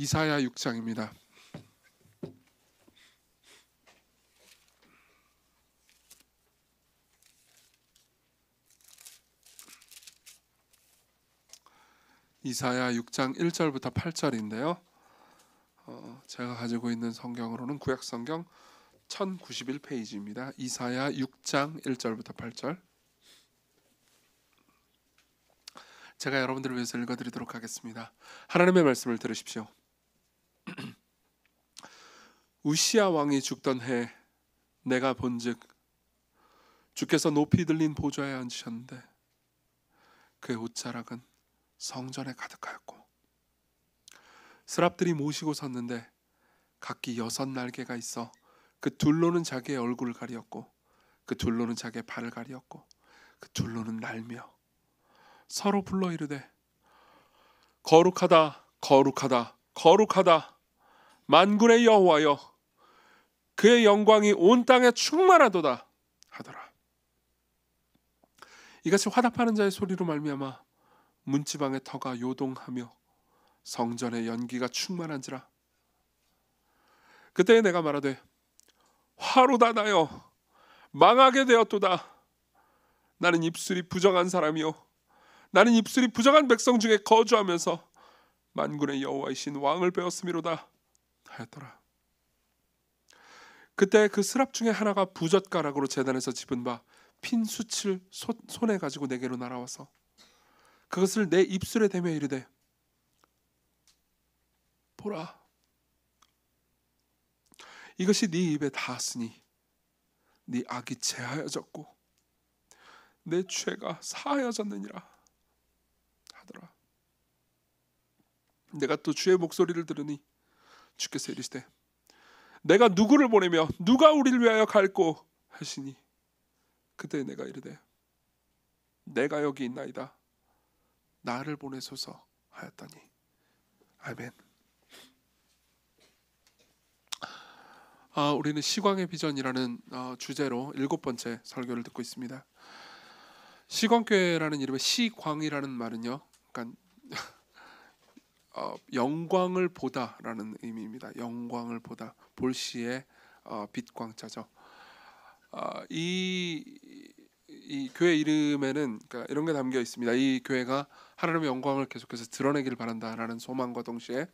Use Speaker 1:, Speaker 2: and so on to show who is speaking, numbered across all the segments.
Speaker 1: 이사야 6장입니다. 이사야 6장 1절부터 8절인데요. 제가 가지고 있는 성경으로는 구약성경 1091페이지입니다. 이사야 6장 1절부터 8절. 제가 여러분들을 위해서 읽어드리도록 하겠습니다. 하나님의 말씀을 들으십시오. 우시야 왕이 죽던 해 내가 본즉 주께서 높이 들린 보좌에 앉으셨는데 그의 옷자락은 성전에 가득하였고 스랍들이 모시고 섰는데 각기 6날개가 있어 그 둘로는 자기의 얼굴을 가리었고 그 둘로는 자기의 발을 가리었고 그 둘로는 날며 서로 불러 이르되 거룩하다 거룩하다 거룩하다 만군의 여호와여 그의 영광이 온 땅에 충만하도다 하더라. 이같이 화답하는 자의 소리로 말미암아 문지방의 터가 요동하며 성전의 연기가 충만한지라. 그때 내가 말하되 화로다 나여 망하게 되었도다. 나는 입술이 부정한 사람이요 나는 입술이 부정한 백성 중에 거주하면서 만군의 여호와이신 왕을 배웠음이로다 하였더라. 그때 그 스랍 중에 하나가 부젓가락으로 제단에서 집은 바 핀 숯을 손에 가지고 내게로 날아와서 그것을 내 입술에 대며 이르되 보라 이것이 네 입에 닿았으니 네 악이 제하여졌고 내 죄가 사하여졌느니라 하더라. 내가 또 주의 목소리를 들으니 주께서 이르시되 내가 누구를 보내며 누가 우리를 위하여 갈꼬 하시니 그때 내가 이르되 내가 여기 있나이다 나를 보내소서 하였더니 아멘. 우리는 시광의 비전이라는 주제로 7번째 설교를 듣고 있습니다. 시광교회라는 이름의 시광이라는 말은요, 그러니까 영광을 보다라는 의미입니다. 영광을 보다, 볼시의 빛광자죠. 이 교회 이름에는 그러니까 이런 게 담겨 있습니다. 이 교회가 하나님의 영광을 계속해서 드러내기를 바란다라는 소망과 동시에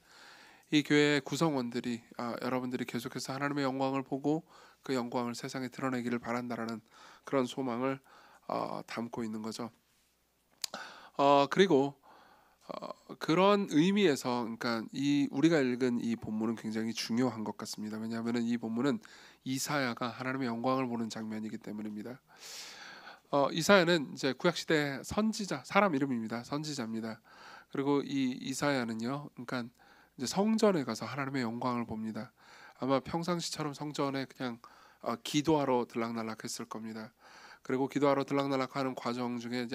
Speaker 1: 이 교회의 구성원들이 여러분들이 계속해서 하나님의 영광을 보고 그 영광을 세상에 드러내기를 바란다라는 그런 소망을 담고 있는 거죠. 그리고 그런 의미에서 그러니까 우리가 읽은 이 본문은 굉장히 중요한 것 같습니다. 왜냐하면 이 본문은 이사야가 하나님의 영광을 보는 장면이기 때문입니다. 이사야는 이제 구약 시대 선지자, 사람 이름입니다. 선지자입니다. 그리고 이 이사야는요, 그러니까 이제 성전에 가서 하나님의 영광을 봅니다. 아마 평상시처럼 성전에 그냥 기도하러 들락날락했을 겁니다. 그리고 기도하러 들락날락하는 과정 중에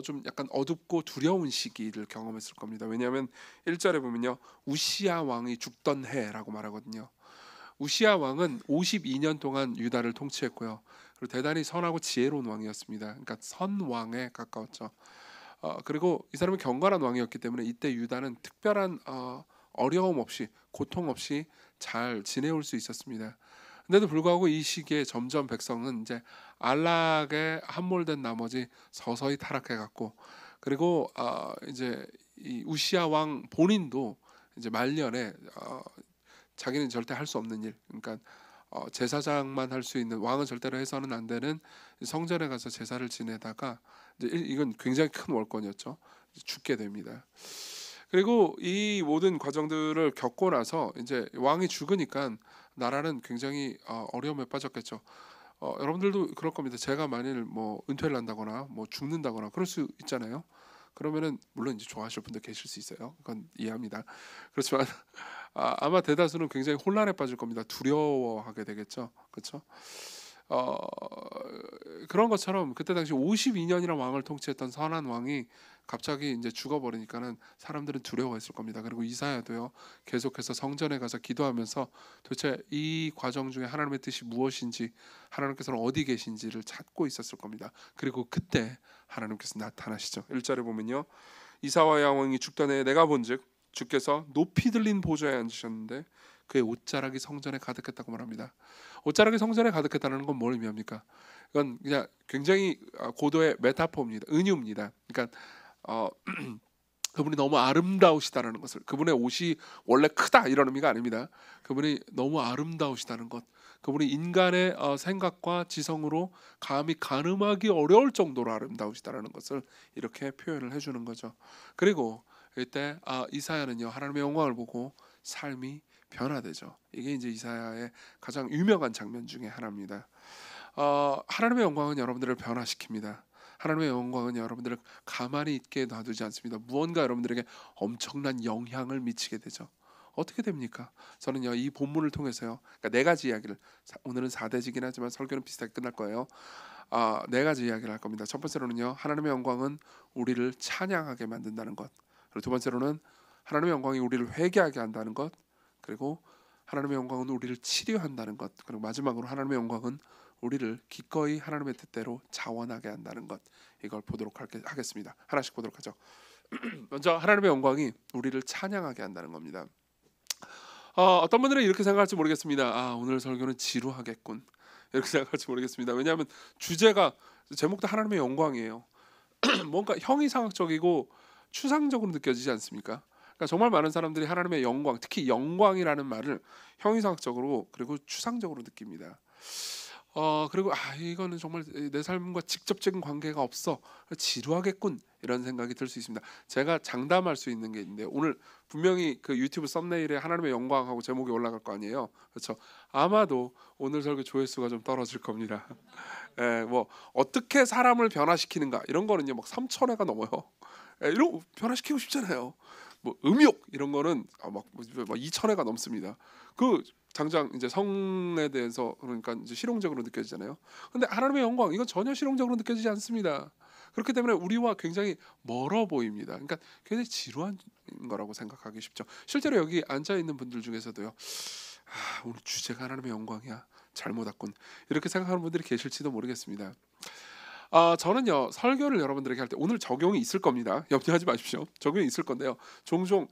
Speaker 1: 좀 약간 어둡고 두려운 시기를 경험했을 겁니다. 왜냐하면 1절에 보면요, 우시야 왕이 죽던 해라고 말하거든요. 우시야 왕은 52년 동안 유다를 통치했고요. 그리고 대단히 선하고 지혜로운 왕이었습니다. 그러니까 선왕에 가까웠죠. 그리고 이 사람은 경건한 왕이었기 때문에 이때 유다는 특별한 어려움 없이 고통 없이 잘 지내올 수 있었습니다. 근데도 불구하고 이 시기에 점점 백성은 이제 안락에 함몰된 나머지 서서히 타락해갔고, 그리고 이제 이 우시야 왕 본인도 이제 말년에 자기는 절대 할 수 없는 일, 그러니까 제사장만 할 수 있는, 왕은 절대로 해서는 안 되는 성전에 가서 제사를 지내다가 이건 굉장히 큰 월권이었죠. 죽게 됩니다. 그리고 이 모든 과정들을 겪고 나서 이제 왕이 죽으니까 나라는 굉장히 어려움에 빠졌겠죠. 여러분들도 그럴 겁니다. 제가 만일 뭐 은퇴를 한다거나 뭐 죽는다거나 그럴 수 있잖아요. 그러면은 물론 이제 좋아하실 분들 계실 수 있어요. 그건 이해합니다. 그렇지만 아마 대다수는 굉장히 혼란에 빠질 겁니다. 두려워하게 되겠죠. 그렇죠? 그런 것처럼 그때 당시 52년이나 왕을 통치했던 선한 왕이 갑자기 이제 죽어버리니까는 사람들은 두려워했을 겁니다. 그리고 이사야도요, 계속해서 성전에 가서 기도하면서 도대체 이 과정 중에 하나님의 뜻이 무엇인지, 하나님께서는 어디 계신지를 찾고 있었을 겁니다. 그리고 그때 하나님께서 나타나시죠. 1절에 보면요, 이사야 왕이 죽던 해에 내가 본즉 주께서 높이 들린 보좌에 앉으셨는데 그의 옷자락이 성전에 가득했다고 말합니다. 옷자락이 성전에 가득했다는 건 뭘 의미합니까? 이건 그냥 굉장히 고도의 메타포입니다. 은유입니다. 그러니까 그분이 너무 아름다우시다라는 것을, 그분의 옷이 원래 크다 이런 의미가 아닙니다. 그분이 너무 아름다우시다는 것, 그분이 인간의 생각과 지성으로 감히 가늠하기 어려울 정도로 아름다우시다라는 것을 이렇게 표현을 해주는 거죠. 그리고 이때 이사야는요, 하나님의 영광을 보고 삶이 변화되죠. 이게 이제 이사야의 가장 유명한 장면 중에 하나입니다. 하나님의 영광은 여러분들을 변화시킵니다. 하나님의 영광은 여러분들을 가만히 있게 놔두지 않습니다. 무언가 여러분들에게 엄청난 영향을 미치게 되죠. 어떻게 됩니까? 저는요, 이 본문을 통해서요, 그러니까 네 가지 이야기를, 오늘은 4대지긴 하지만 설교는 비슷하게 끝날 거예요. 네 가지 이야기를 할 겁니다. 첫 번째로는요, 하나님의 영광은 우리를 찬양하게 만든다는 것. 그리고 두 번째로는 하나님의 영광이 우리를 회개하게 한다는 것. 그리고 하나님의 영광은 우리를 치료한다는 것. 그리고 마지막으로 하나님의 영광은 우리를 기꺼이 하나님의 뜻대로 자원하게 한다는 것. 이걸 보도록 하겠습니다. 하나씩 보도록 하죠. 먼저 하나님의 영광이 우리를 찬양하게 한다는 겁니다. 어떤 분들은 이렇게 생각할지 모르겠습니다. 오늘 설교는 지루하겠군, 이렇게 생각할지 모르겠습니다. 왜냐하면 주제가, 제목도 하나님의 영광이에요. 뭔가 형이상학적이고 추상적으로 느껴지지 않습니까? 그러니까 정말 많은 사람들이 하나님의 영광, 특히 영광이라는 말을 형이상학적으로 그리고 추상적으로 느낍니다. 그리고 이거는 정말 내 삶과 직접적인 관계가 없어, 지루하겠군, 이런 생각이 들 수 있습니다. 제가 장담할 수 있는 게 있는데, 오늘 분명히 그 유튜브 썸네일에 하나님의 영광하고 제목이 올라갈 거 아니에요. 그렇죠? 아마도 오늘 설교 조회수가 좀 떨어질 겁니다. 뭐 어떻게 사람을 변화시키는가 이런 거는요, 막 3,000회가 넘어요. 이런 변화시키고 싶잖아요. 뭐 음욕 이런 거는 막 2,000회가 넘습니다. 그 당장 이제 성에 대해서, 그러니까 이제 실용적으로 느껴지잖아요. 근데 하나님의 영광, 이건 전혀 실용적으로 느껴지지 않습니다. 그렇기 때문에 우리와 굉장히 멀어 보입니다. 그러니까 굉장히 지루한 거라고 생각하기 쉽죠. 실제로 여기 앉아 있는 분들 중에서도요, 오늘 주제가 하나님의 영광이야, 잘못 왔군, 이렇게 생각하는 분들이 계실지도 모르겠습니다. 저는요, 설교를 여러분들에게 할 때 오늘 적용이 있을 겁니다. 염려하지 마십시오. 적용이 있을 건데요, 종종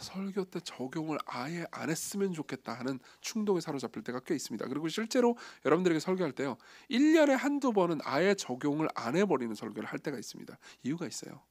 Speaker 1: 설교 때 적용을 아예 안 했으면 좋겠다 하는 충동에 사로잡힐 때가 꽤 있습니다. 그리고 실제로 여러분들에게 설교할 때요, 1년에 한두 번은 아예 적용을 안 해버리는 설교를 할 때가 있습니다. 이유가 있어요.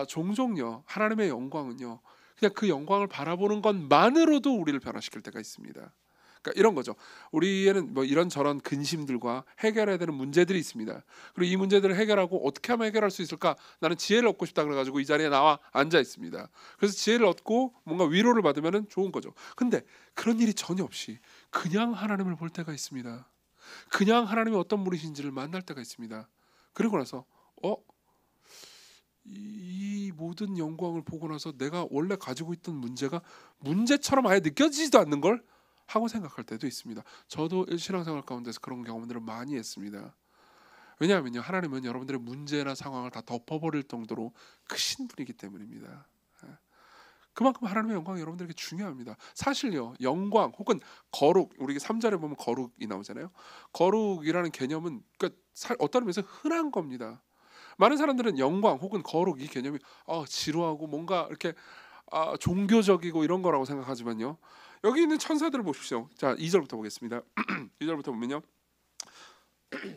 Speaker 1: 종종요, 하나님의 영광은요, 그냥 그 영광을 바라보는 것만으로도 우리를 변화시킬 때가 있습니다. 그러니까 이런 거죠. 우리에는 뭐 이런저런 근심들과 해결해야 되는 문제들이 있습니다. 그리고 이 문제들을 해결하고 어떻게 하면 해결할 수 있을까? 나는 지혜를 얻고 싶다 그래가지고 이 자리에 나와 앉아 있습니다. 그래서 지혜를 얻고 뭔가 위로를 받으면 좋은 거죠. 근데 그런 일이 전혀 없이 그냥 하나님을 볼 때가 있습니다. 그냥 하나님이 어떤 분이신지를 만날 때가 있습니다. 그리고 나서 이 모든 영광을 보고 나서 내가 원래 가지고 있던 문제가 문제처럼 아예 느껴지지도 않는 걸 하고 생각할 때도 있습니다. 저도 신앙생활 가운데서 그런 경험들을 많이 했습니다. 왜냐하면요, 하나님은 여러분들의 문제나 상황을 다 덮어버릴 정도로 크신 분이기 때문입니다. 그만큼 하나님의 영광이 여러분들에게 중요합니다. 사실요, 영광 혹은 거룩, 우리 3절에 보면 거룩이 나오잖아요. 거룩이라는 개념은 그러니까 어떤 의미에서 흔한 겁니다. 많은 사람들은 영광 혹은 거룩, 이 개념이 지루하고 뭔가 이렇게 종교적이고 이런 거라고 생각하지만요, 여기 있는 천사들을 보십시오. 자, 2절부터 보겠습니다. 2절부터 보면요,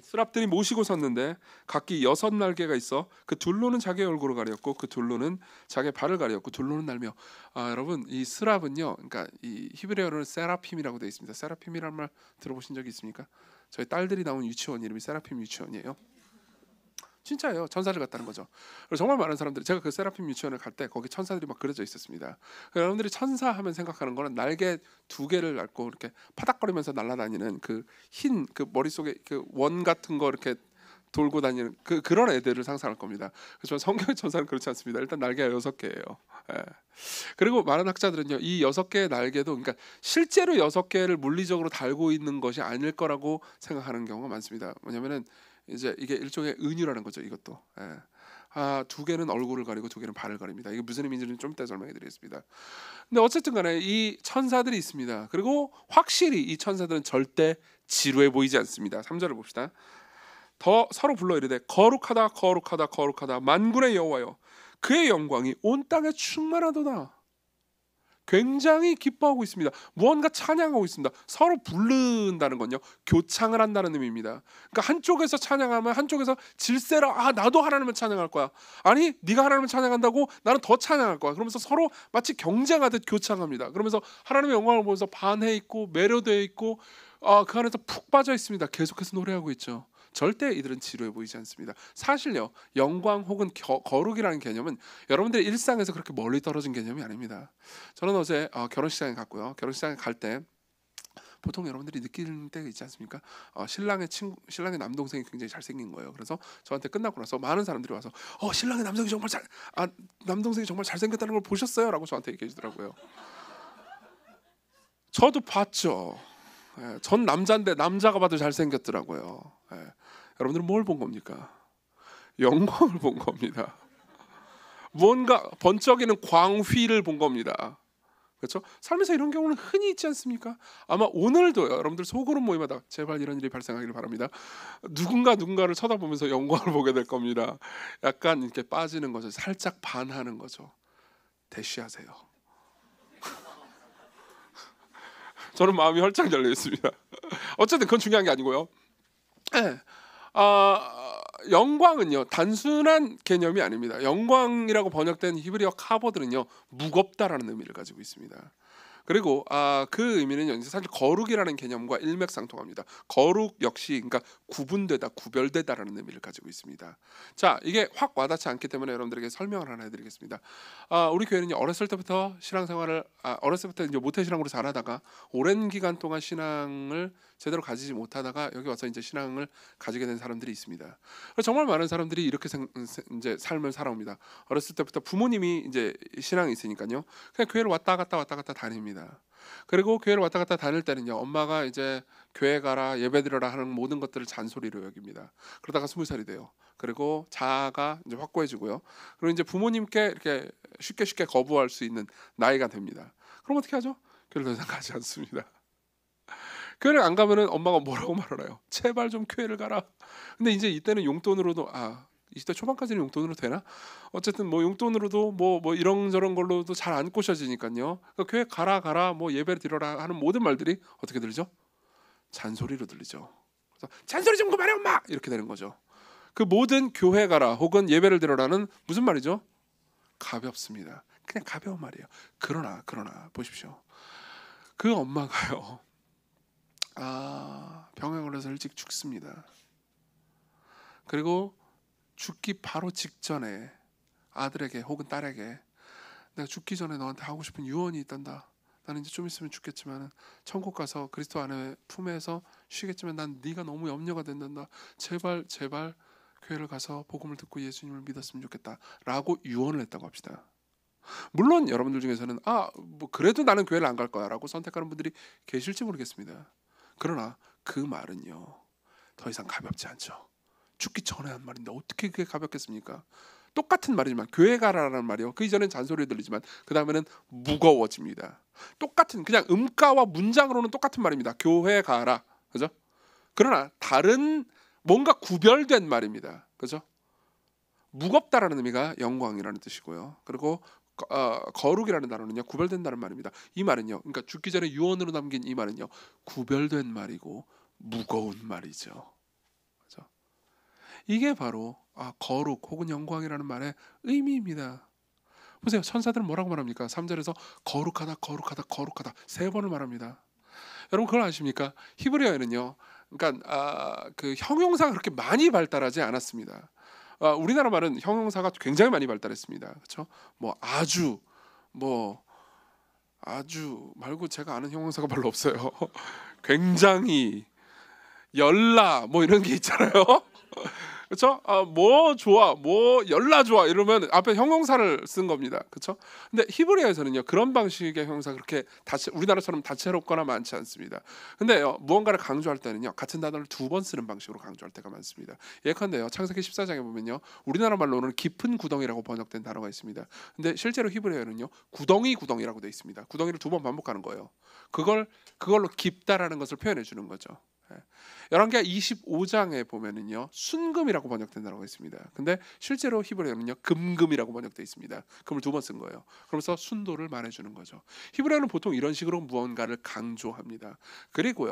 Speaker 1: 스랍들이 모시고 섰는데 각기 6날개가 있어 그 둘로는 자기의 얼굴을 가렸고 그 둘로는 자기의 발을 가렸고 둘로는 날며. 여러분, 이 스랍은요, 그러니까 이 히브리어로는 세라핌이라고 되어 있습니다. 세라핌이라는 말 들어보신 적이 있습니까? 저희 딸들이 나온 유치원 이름이 세라핌 유치원이에요. 진짜예요. 천사를 같다는 거죠. 그리고 정말 많은 사람들이, 제가 그 세라핌 유치원을 갈 때 거기 천사들이 막 그려져 있었습니다. 여러분들이 천사 하면 생각하는 거는 날개 2개를 달고 이렇게 파닥거리면서 날아다니는 그 흰 그 머릿속에 그 원 같은 거 이렇게 돌고 다니는 그런 애들을 상상할 겁니다. 그렇지만 성경의 천사는 그렇지 않습니다. 일단 날개가 6개예요. 그리고 많은 학자들은요, 이 6개의 날개도, 그러니까 실제로 6개를 물리적으로 달고 있는 것이 아닐 거라고 생각하는 경우가 많습니다. 뭐냐면은 이제 이게 일종의 은유라는 거죠. 이것도 2개는 얼굴을 가리고 2개는 발을 가립니다. 이게 무슨 의미인지는 좀 이따 설명해 드리겠습니다. 근데 어쨌든 간에 이 천사들이 있습니다. 그리고 확실히 이 천사들은 절대 지루해 보이지 않습니다. 3절을 봅시다. 더 서로 불러 이르되 거룩하다 거룩하다 거룩하다 만군의 여호와여, 그의 영광이 온 땅에 충만하도다. 굉장히 기뻐하고 있습니다. 무언가 찬양하고 있습니다. 서로 부른다는 건요, 교창을 한다는 의미입니다. 그러니까 한쪽에서 찬양하면 한쪽에서 질세라, 나도 하나님을 찬양할 거야. 아니 네가 하나님을 찬양한다고 나는 더 찬양할 거야. 그러면서 서로 마치 경쟁하듯 교창합니다. 그러면서 하나님의 영광을 보면서 반해 있고 매료되어 있고 그 안에서 푹 빠져 있습니다. 계속해서 노래하고 있죠. 절대 이들은 지루해 보이지 않습니다. 사실요, 영광 혹은 거룩이라는 개념은 여러분들의 일상에서 그렇게 멀리 떨어진 개념이 아닙니다. 저는 어제 결혼식장에 갔고요. 결혼식장에 갈 때 보통 여러분들이 느끼는 때가 있지 않습니까? 신랑의 남동생이 굉장히 잘생긴 거예요. 그래서 저한테 끝나고 나서 많은 사람들이 와서 신랑의 남동생이 정말 잘생겼다는 걸 보셨어요? 라고 저한테 얘기해 주더라고요. 저도 봤죠. 전 남자인데 남자가 봐도 잘생겼더라고요. 여러분들은 뭘 본 겁니까? 영광을 본 겁니다. 뭔가 번쩍이는 광휘를 본 겁니다. 그렇죠? 삶에서 이런 경우는 흔히 있지 않습니까? 아마 오늘도요, 여러분들 소그룹 모임마다 제발 이런 일이 발생하기를 바랍니다. 누군가를 쳐다보면서 영광을 보게 될 겁니다. 약간 이렇게 빠지는 거죠. 살짝 반하는 거죠. 대쉬하세요. 저는 마음이 활짝 열려 있습니다. 어쨌든 그건 중요한 게 아니고요. 영광은요, 단순한 개념이 아닙니다. 영광이라고 번역된 히브리어 카보드는요, 무겁다라는 의미를 가지고 있습니다. 그리고 그 의미는 사실 거룩이라는 개념과 일맥상통합니다. 거룩 역시 그러니까 구분되다, 구별되다라는 의미를 가지고 있습니다. 자, 이게 확 와닿지 않기 때문에 여러분들에게 설명을 하나 해드리겠습니다. 우리 교회는요, 어렸을 때부터 신앙생활을 어렸을 때부터 이제 모태신앙으로 자라다가 오랜 기간 동안 신앙을 제대로 가지지 못하다가 여기 와서 이제 신앙을 가지게 된 사람들이 있습니다. 정말 많은 사람들이 이렇게 이제 삶을 살아옵니다. 어렸을 때부터 부모님이 이제 신앙이 있으니까요, 그냥 교회를 왔다 갔다 다닙니다. 그리고 교회를 왔다 갔다 다닐 때는요, 엄마가 이제 교회 가라, 예배 드려라 하는 모든 것들을 잔소리로 여깁니다. 그러다가 20살이 돼요. 그리고 자아가 이제 확고해지고요. 그리고 이제 부모님께 이렇게 쉽게 거부할 수 있는 나이가 됩니다. 그럼 어떻게 하죠? 교회를 더 이상 가지 않습니다. 교회를 안 가면은 엄마가 뭐라고 말하나요? 제발 좀 교회를 가라. 근데 이제 이때는 용돈으로도 20대 초반까지는 용돈으로 되나? 어쨌든 뭐 용돈으로도 뭐 이런저런 걸로도 잘 안 꼬셔지니까요. 그러니까 교회 가라 뭐 예배를 드려라 하는 모든 말들이 어떻게 들리죠? 잔소리로 들리죠. 그래서 잔소리 좀 그만해 엄마! 이렇게 되는 거죠. 그 모든 교회 가라 혹은 예배를 드려라는 무슨 말이죠? 가볍습니다. 그냥 가벼운 말이에요. 그러나 보십시오. 그 엄마가요, 병에 걸려서 일찍 죽습니다. 그리고 죽기 바로 직전에 아들에게 혹은 딸에게 내가 죽기 전에 너한테 하고 싶은 유언이 있단다. 나는 이제 좀 있으면 죽겠지만 천국 가서 그리스도 안에 품에서 쉬겠지만 난 네가 너무 염려가 된단다. 제발 교회를 가서 복음을 듣고 예수님을 믿었으면 좋겠다 라고 유언을 했다고 합시다. 물론 여러분들 중에서는 뭐 그래도 나는 교회를 안 갈 거야 라고 선택하는 분들이 계실지 모르겠습니다. 그러나 그 말은요, 더 이상 가볍지 않죠. 죽기 전에 한 말인데 어떻게 그게 가볍겠습니까? 똑같은 말이지만 교회 가라라는 말이요, 그 이전엔 잔소리 들리지만 그 다음에는 무거워집니다. 똑같은 그냥 음가와 문장으로는 똑같은 말입니다. 교회 가라, 그죠? 그러나 다른 뭔가 구별된 말입니다. 그죠? 무겁다라는 의미가 영광이라는 뜻이고요. 그리고 거룩이라는 단어는요, 구별된다는 말입니다. 이 말은요, 그러니까 죽기 전에 유언으로 남긴 이 말은요, 구별된 말이고 무거운 말이죠. 그렇죠? 이게 바로 거룩 혹은 영광이라는 말의 의미입니다. 보세요, 천사들은 뭐라고 말합니까? 3절에서 거룩하다 3번을 말합니다. 여러분 그걸 아십니까? 히브리어에는요, 그러니까 그 형용사가 그렇게 많이 발달하지 않았습니다. 우리나라 말은 형용사가 굉장히 많이 발달했습니다. 그렇죠? 뭐 아주 말고 제가 아는 형용사가 별로 없어요. 굉장히, 열나 뭐 이런 게 있잖아요. 그렇죠? 뭐 좋아, 뭐 열나 좋아 이러면 앞에 형용사를 쓴 겁니다. 그렇죠? 근데 히브리어에서는요, 그런 방식의 형용사 그렇게 우리나라처럼 다채롭거나 많지 않습니다. 근데 무언가를 강조할 때는요, 같은 단어를 2번 쓰는 방식으로 강조할 때가 많습니다. 예컨대요, 창세기 14장에 보면요, 우리나라 말로는 깊은 구덩이라고 번역된 단어가 있습니다. 근데 실제로 히브리어에는요, 구덩이라고 되어 있습니다. 구덩이를 2번 반복하는 거예요. 그걸로 깊다라는 것을 표현해 주는 거죠. 열왕기하 25장에 보면은요 순금이라고 번역된다고 했습니다. 근데 실제로 히브리어는요 금금이라고 번역되어 있습니다. 금을 두 번 쓴 거예요. 그러면서 순도를 말해주는 거죠. 히브리어는 보통 이런 식으로 무언가를 강조합니다. 그리고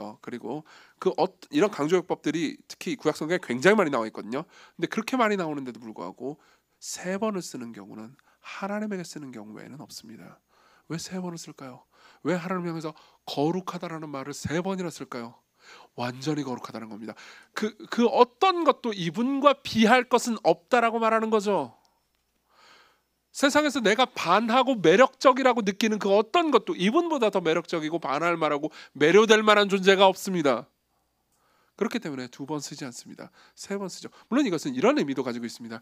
Speaker 1: 이런 강조요법들이 특히 구약성경에 굉장히 많이 나와 있거든요. 근데 그렇게 많이 나오는데도 불구하고 세 번을 쓰는 경우는 하나님에게 쓰는 경우 외에는 없습니다. 왜 세 번을 쓸까요? 왜 하나님을 향해서 거룩하다라는 말을 세 번이나 쓸까요? 완전히 거룩하다는 겁니다. 그 어떤 것도 이분과 비할 것은 없다라고 말하는 거죠. 세상에서 내가 반하고 매력적이라고 느끼는 그 어떤 것도 이분보다 더 매력적이고 반할 만하고 매료될 만한 존재가 없습니다. 그렇기 때문에 두 번 쓰지 않습니다. 세 번 쓰죠. 물론 이것은 이런 의미도 가지고 있습니다.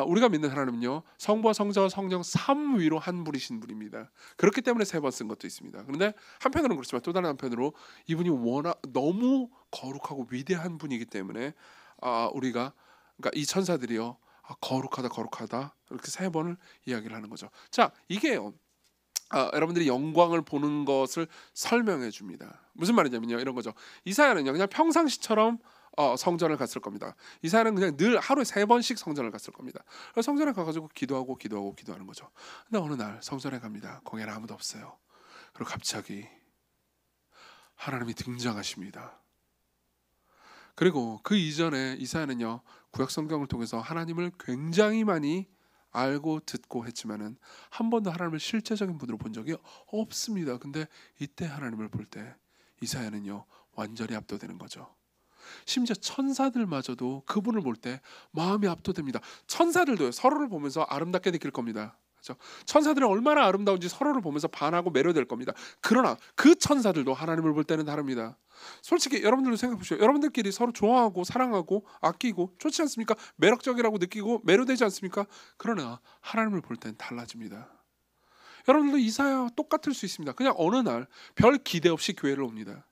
Speaker 1: 우리가 믿는 하나님은요 성부와 성자와 성령 삼위로 한 분이신 분입니다. 그렇기 때문에 세 번 쓴 것도 있습니다. 그런데 한편으로는 그렇지만 또 다른 한편으로 이분이 워낙 너무 거룩하고 위대한 분이기 때문에 그러니까 이 천사들이요 거룩하다 이렇게 세 번을 이야기를 하는 거죠. 자, 이게요 여러분들이 영광을 보는 것을 설명해 줍니다. 무슨 말이냐면요 이런 거죠. 이사야는요 그냥 평상시처럼 성전을 갔을 겁니다. 이사야는 그냥 늘 하루에 세 번씩 성전을 갔을 겁니다. 그래서 성전에 가가지고 기도하는 거죠. 근데 어느 날 성전에 갑니다. 거기에는 아무도 없어요. 그리고 갑자기 하나님이 등장하십니다. 그리고 그 이전에 이사야는요 구약 성경을 통해서 하나님을 굉장히 많이 알고 듣고 했지만은 한 번도 하나님을 실제적인 분으로 본 적이 없습니다. 근데 이때 하나님을 볼 때 이사야는요 완전히 압도되는 거죠. 심지어 천사들마저도 그분을 볼 때 마음이 압도됩니다. 천사들도요 서로를 보면서 아름답게 느낄 겁니다. 그렇죠? 천사들은 얼마나 아름다운지 서로를 보면서 반하고 매료될 겁니다. 그러나 그 천사들도 하나님을 볼 때는 다릅니다. 솔직히 여러분들도 생각해 보시죠. 여러분들끼리 서로 좋아하고 사랑하고 아끼고 좋지 않습니까? 매력적이라고 느끼고 매료되지 않습니까? 그러나 하나님을 볼 때는 달라집니다. 여러분들도 이사야와 똑같을 수 있습니다. 그냥 어느 날 별 기대 없이 교회를 옵니다.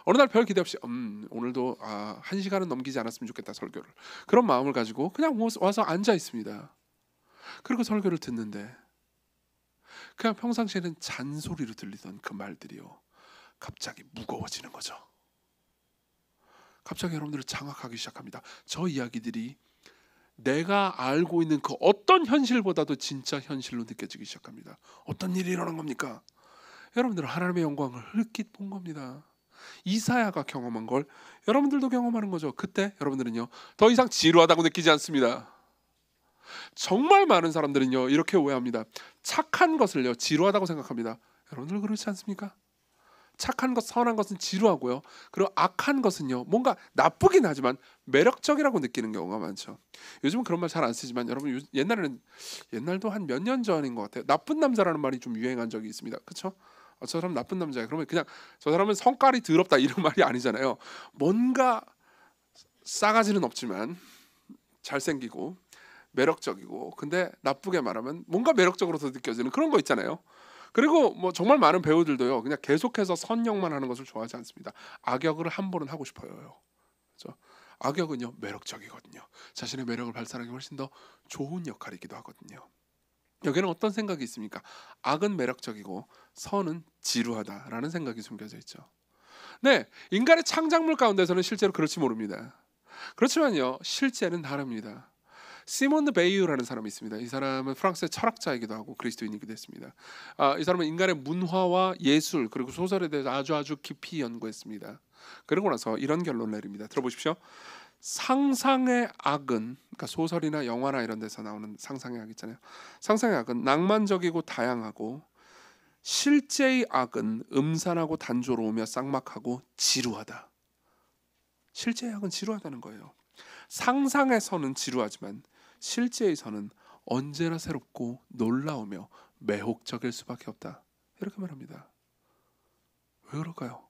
Speaker 1: 어느 날 별 기대 없이 오늘도 1시간은 넘기지 않았으면 좋겠다 설교를. 그런 마음을 가지고 그냥 와서 앉아 있습니다. 그리고 설교를 듣는데 그냥 평상시에는 잔소리로 들리던 그 말들이요 갑자기 무거워지는 거죠. 갑자기 여러분들을 장악하기 시작합니다. 저 이야기들이 내가 알고 있는 그 어떤 현실보다도 진짜 현실로 느껴지기 시작합니다. 어떤 일이 일어난 겁니까? 여러분들은 하나님의 영광을 흘낏 본 겁니다. 이사야가 경험한 걸 여러분들도 경험하는 거죠. 그때 여러분들은요 더 이상 지루하다고 느끼지 않습니다. 정말 많은 사람들은요 이렇게 오해합니다. 착한 것을요 지루하다고 생각합니다. 여러분들 그렇지 않습니까? 착한 것, 선한 것은 지루하고요. 그리고 악한 것은요 뭔가 나쁘긴 하지만 매력적이라고 느끼는 경우가 많죠. 요즘은 그런 말 잘 안 쓰지만 여러분 옛날도 한 몇 년 전인 것 같아요. 나쁜 남자라는 말이 좀 유행한 적이 있습니다. 그렇죠? 저 사람 나쁜 남자야. 그러면 그냥 저 사람은 성깔이 더럽다 이런 말이 아니잖아요. 뭔가 싸가지는 없지만 잘생기고 매력적이고 근데 나쁘게 말하면 뭔가 매력적으로도 느껴지는 그런 거 있잖아요. 그리고 뭐 정말 많은 배우들도요 그냥 계속해서 선역만 하는 것을 좋아하지 않습니다. 악역을 한 번은 하고 싶어요. 그렇죠? 악역은요 매력적이거든요. 자신의 매력을 발산하기 훨씬 더 좋은 역할이기도 하거든요. 여기는 어떤 생각이 있습니까? 악은 매력적이고 선은 지루하다라는 생각이 숨겨져 있죠. 네, 인간의 창작물 가운데서는 실제로 그렇지 모릅니다. 그렇지만요 실제는 다릅니다. 시몬드 베이유라는 사람이 있습니다. 이 사람은 프랑스의 철학자이기도 하고 그리스도인이기도 했습니다. 이 사람은 인간의 문화와 예술 그리고 소설에 대해서 아주 깊이 연구했습니다. 그러고 나서 이런 결론을 내립니다. 들어보십시오. 상상의 악은 그러니까 소설이나 영화나 이런 데서 나오는 상상의 악 있잖아요. 상상의 악은 낭만적이고 다양하고 실제의 악은 음산하고 단조로우며 쌍막하고 지루하다. 실제의 악은 지루하다는 거예요. 상상에서는 지루하지만 실제에서는 언제나 새롭고 놀라우며 매혹적일 수밖에 없다. 이렇게 말합니다. 왜 그럴까요?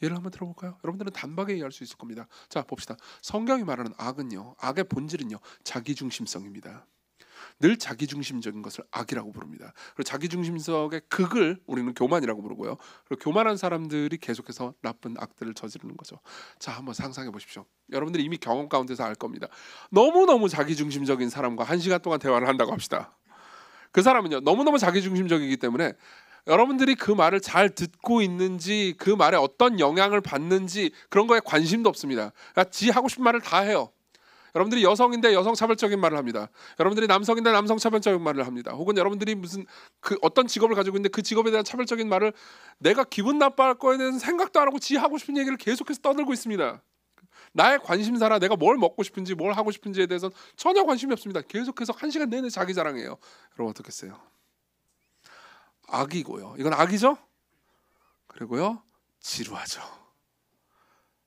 Speaker 1: 예를 한번 들어볼까요? 여러분들은 단박에 이해할 수 있을 겁니다. 자, 봅시다. 성경이 말하는 악은요, 악의 본질은요, 자기중심성입니다. 늘 자기중심적인 것을 악이라고 부릅니다. 그리고 자기중심적의 극을 우리는 교만이라고 부르고요. 그리고 교만한 사람들이 계속해서 나쁜 악들을 저지르는 거죠. 자, 한번 상상해 보십시오. 여러분들이 이미 경험 가운데서 알 겁니다. 너무너무 자기중심적인 사람과 1시간 동안 대화를 한다고 합시다. 그 사람은요 너무너무 자기중심적이기 때문에 여러분들이 그 말을 잘 듣고 있는지, 그 말에 어떤 영향을 받는지 그런 거에 관심도 없습니다. 그러니까 지 하고 싶은 말을 다 해요. 여러분들이 여성인데 여성 차별적인 말을 합니다. 여러분들이 남성인데 남성 차별적인 말을 합니다. 혹은 여러분들이 무슨 그 어떤 직업을 가지고 있는데 그 직업에 대한 차별적인 말을, 내가 기분 나빠할 거에 대해서 생각도 안 하고 지 하고 싶은 얘기를 계속해서 떠들고 있습니다. 나의 관심사라 내가 뭘 먹고 싶은지 뭘 하고 싶은지에 대해서 전혀 관심이 없습니다. 계속해서 1시간 내내 자기 자랑해요. 여러분 어떻겠어요? 악이고요. 이건 악이죠? 그리고요, 지루하죠.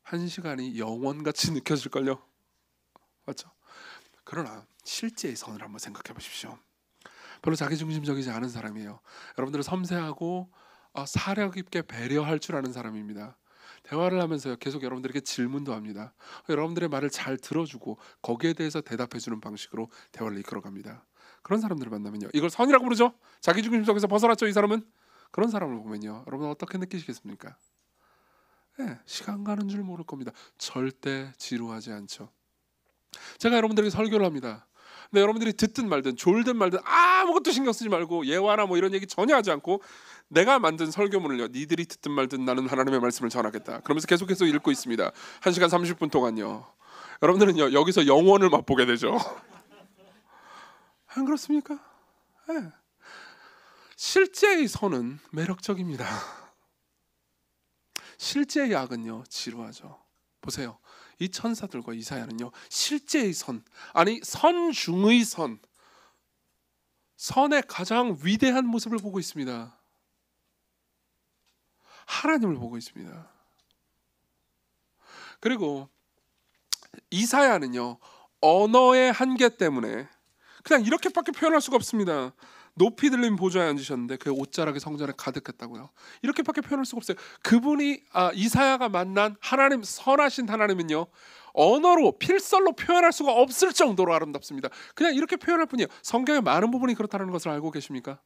Speaker 1: 1시간이 영원같이 느껴질걸요. 맞죠? 그러나 실제의 선을 한번 생각해 보십시오. 별로 자기중심적이지 않은 사람이에요. 여러분들은 섬세하고 사력 있게 배려할 줄 아는 사람입니다. 대화를 하면서요, 계속 여러분들에게 질문도 합니다. 여러분들의 말을 잘 들어주고 거기에 대해서 대답해주는 방식으로 대화를 이끌어갑니다. 그런 사람들을 만나면요, 이걸 선이라고 부르죠. 자기중심적에서 벗어났죠, 이 사람은. 그런 사람을 보면요, 여러분 어떻게 느끼시겠습니까? 네, 시간 가는 줄 모를 겁니다. 절대 지루하지 않죠. 제가 여러분들에게 설교를 합니다. 근데 여러분들이 듣든 말든 졸든 말든 아무것도 신경 쓰지 말고 예화나 뭐 이런 얘기 전혀 하지 않고 내가 만든 설교문을요, 니들이 듣든 말든 나는 하나님의 말씀을 전하겠다 그러면서 계속해서 읽고 있습니다. 1시간 30분 동안요. 여러분들은요, 여기서 영원을 맛보게 되죠. 안 그렇습니까? 네. 실제의 선은 매력적입니다. 실제의 악은요, 지루하죠. 보세요. 이 천사들과 이사야는요, 실제의 선, 아니 선 중의 선, 선의 가장 위대한 모습을 보고 있습니다. 하나님을 보고 있습니다. 그리고 이사야는요, 언어의 한계 때문에 그냥 이렇게밖에 표현할 수가 없습니다. 높이 들린 보좌에 앉으셨는데 그의 옷자락이 성전에 가득했다고요. 이렇게밖에 표현할 수가 없어요. 그분이 이사야가 만난 하나님, 선하신 하나님은요, 언어로 필설로 표현할 수가 없을 정도로 아름답습니다. 그냥 이렇게 표현할 뿐이에요. 성경의 많은 부분이 그렇다는 것을 알고 계십니까?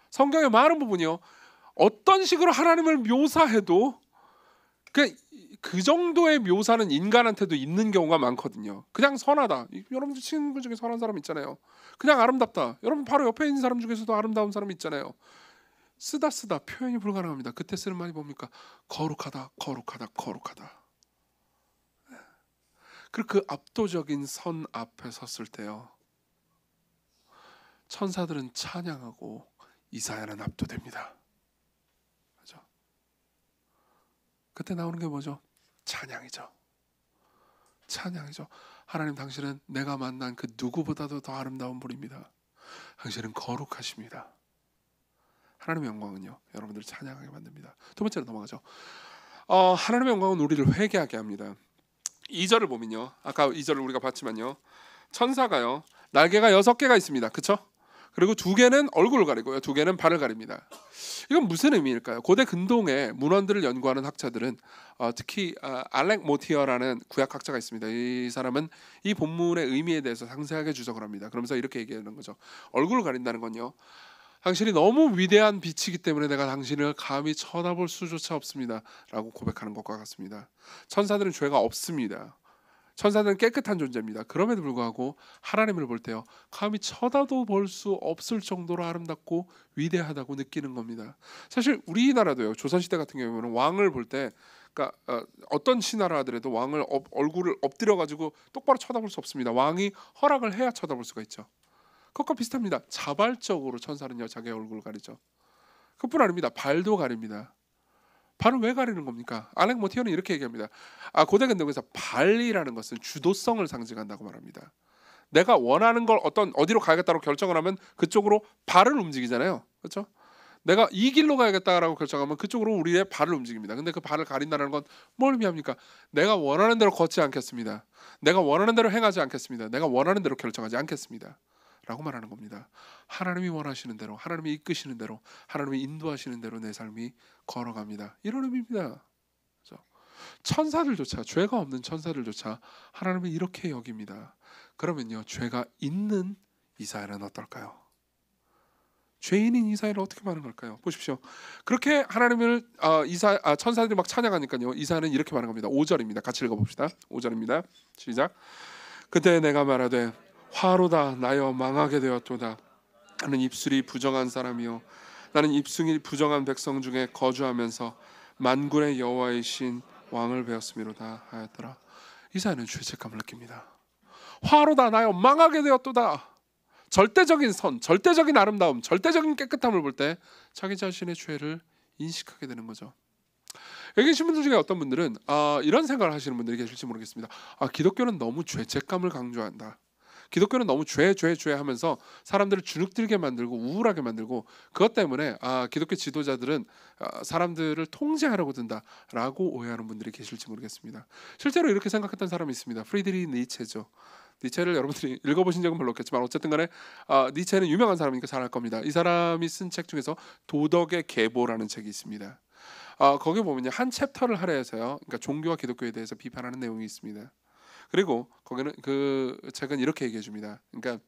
Speaker 1: 성경의 많은 부분이요, 어떤 식으로 하나님을 묘사해도 그 정도의 묘사는 인간한테도 있는 경우가 많거든요. 그냥 선하다. 여러분들 친구 중에 선한 사람 있잖아요. 그냥 아름답다. 여러분 바로 옆에 있는 사람 중에서도 아름다운 사람 있잖아요. 쓰다 표현이 불가능합니다. 그때 쓰는 말이 뭡니까? 거룩하다, 거룩하다, 거룩하다. 그리고 그 압도적인 선 앞에 섰을 때요, 천사들은 찬양하고 이사야는 압도됩니다. 그렇죠? 그때 나오는 게 뭐죠? 찬양이죠. 찬양이죠. 하나님, 당신은 내가 만난 그 누구보다도 더 아름다운 분입니다. 당신은 거룩하십니다. 하나님의 영광은요, 여러분들을 찬양하게 만듭니다. 두 번째로 넘어가죠. 하나님의 영광은 우리를 회개하게 합니다. 2절을 보면요, 아까 2절을 우리가 봤지만요, 천사가요, 날개가 6개가 있습니다. 그렇죠? 그리고 2개는 얼굴을 가리고요, 2개는 발을 가립니다. 이건 무슨 의미일까요? 고대 근동의 문헌들을 연구하는 학자들은 특히 알렉 모티어라는 구약학자가 있습니다. 이 사람은 이 본문의 의미에 대해서 상세하게 주석을 합니다. 그러면서 이렇게 얘기하는 거죠. 얼굴을 가린다는 건요, 당신이 너무 위대한 빛이기 때문에 내가 당신을 감히 쳐다볼 수조차 없습니다 라고 고백하는 것과 같습니다. 천사들은 죄가 없습니다. 천사들은 깨끗한 존재입니다. 그럼에도 불구하고 하나님을 볼 때요, 감히 쳐다도 볼 수 없을 정도로 아름답고 위대하다고 느끼는 겁니다. 사실 우리나라도요, 조선시대 같은 경우에는 왕을 볼 때, 그러니까 어떤 신하라 하더라도 왕을 얼굴을 엎드려 가지고 똑바로 쳐다볼 수 없습니다. 왕이 허락을 해야 쳐다볼 수가 있죠. 그것과 비슷합니다. 자발적으로 천사는요, 자기 얼굴을 가리죠. 그뿐 아닙니다. 발도 가립니다. 발은 왜 가리는 겁니까? 알렉 모티어는 이렇게 얘기합니다. 고대 근동에서 발이라는 것은 주도성을 상징한다고 말합니다. 내가 원하는 걸 어디로 가야겠다고 결정을 하면 그쪽으로 발을 움직이잖아요. 그렇죠? 내가 이 길로 가야겠다라고 결정하면 그쪽으로 우리의 발을 움직입니다. 근데 그 발을 가린다는 건 뭘 의미합니까? 내가 원하는 대로 걷지 않겠습니다. 내가 원하는 대로 행하지 않겠습니다. 내가 원하는 대로 결정하지 않겠습니다 라고 말하는 겁니다. 하나님이 원하시는 대로, 하나님이 이끄시는 대로, 하나님이 인도하시는 대로 내 삶이 걸어갑니다. 이런 의미입니다. 그렇죠? 천사들조차, 죄가 없는 천사들조차 하나님을 이렇게 여깁니다. 그러면요, 죄가 있는 이사야는 어떨까요? 죄인인 이사야를 어떻게 말하는 걸까요? 보십시오. 그렇게 하나님을 천사들이 막 찬양하니까요, 이사야는 이렇게 말한 겁니다. 5절입니다. 같이 읽어봅시다. 5절입니다. 시작. 그때 내가 말하되 화로다 나여 망하게 되었도다. 나는 입술이 부정한 사람이요 나는 입술이 부정한 백성 중에 거주하면서 만군의 여호와이신 왕을 배웠음이로다 하였더라. 이사야는 죄책감을 느낍니다. 화로다 나여 망하게 되었도다. 절대적인 선, 절대적인 아름다움, 절대적인 깨끗함을 볼 때 자기 자신의 죄를 인식하게 되는 거죠. 여기 계신 분들 중에 어떤 분들은 이런 생각을 하시는 분들이 계실지 모르겠습니다. 기독교는 너무 죄책감을 강조한다. 기독교는 너무 죄 하면서 사람들을 주눅들게 만들고 우울하게 만들고, 그것 때문에 기독교 지도자들은 사람들을 통제하려고 든다라고 오해하는 분들이 계실지 모르겠습니다. 실제로 이렇게 생각했던 사람이 있습니다. 프리드리히 니체죠. 니체를 여러분들이 읽어보신 적은 별로 없겠지만 어쨌든 간에 니체는 유명한 사람이니까 잘 알 겁니다. 이 사람이 쓴 책 중에서 도덕의 계보라는 책이 있습니다. 거기 보면요, 한 챕터를 할애해서요, 그러니까 종교와 기독교에 대해서 비판하는 내용이 있습니다. 그리고 거기는 그 책은 이렇게 얘기해 줍니다. 그러니까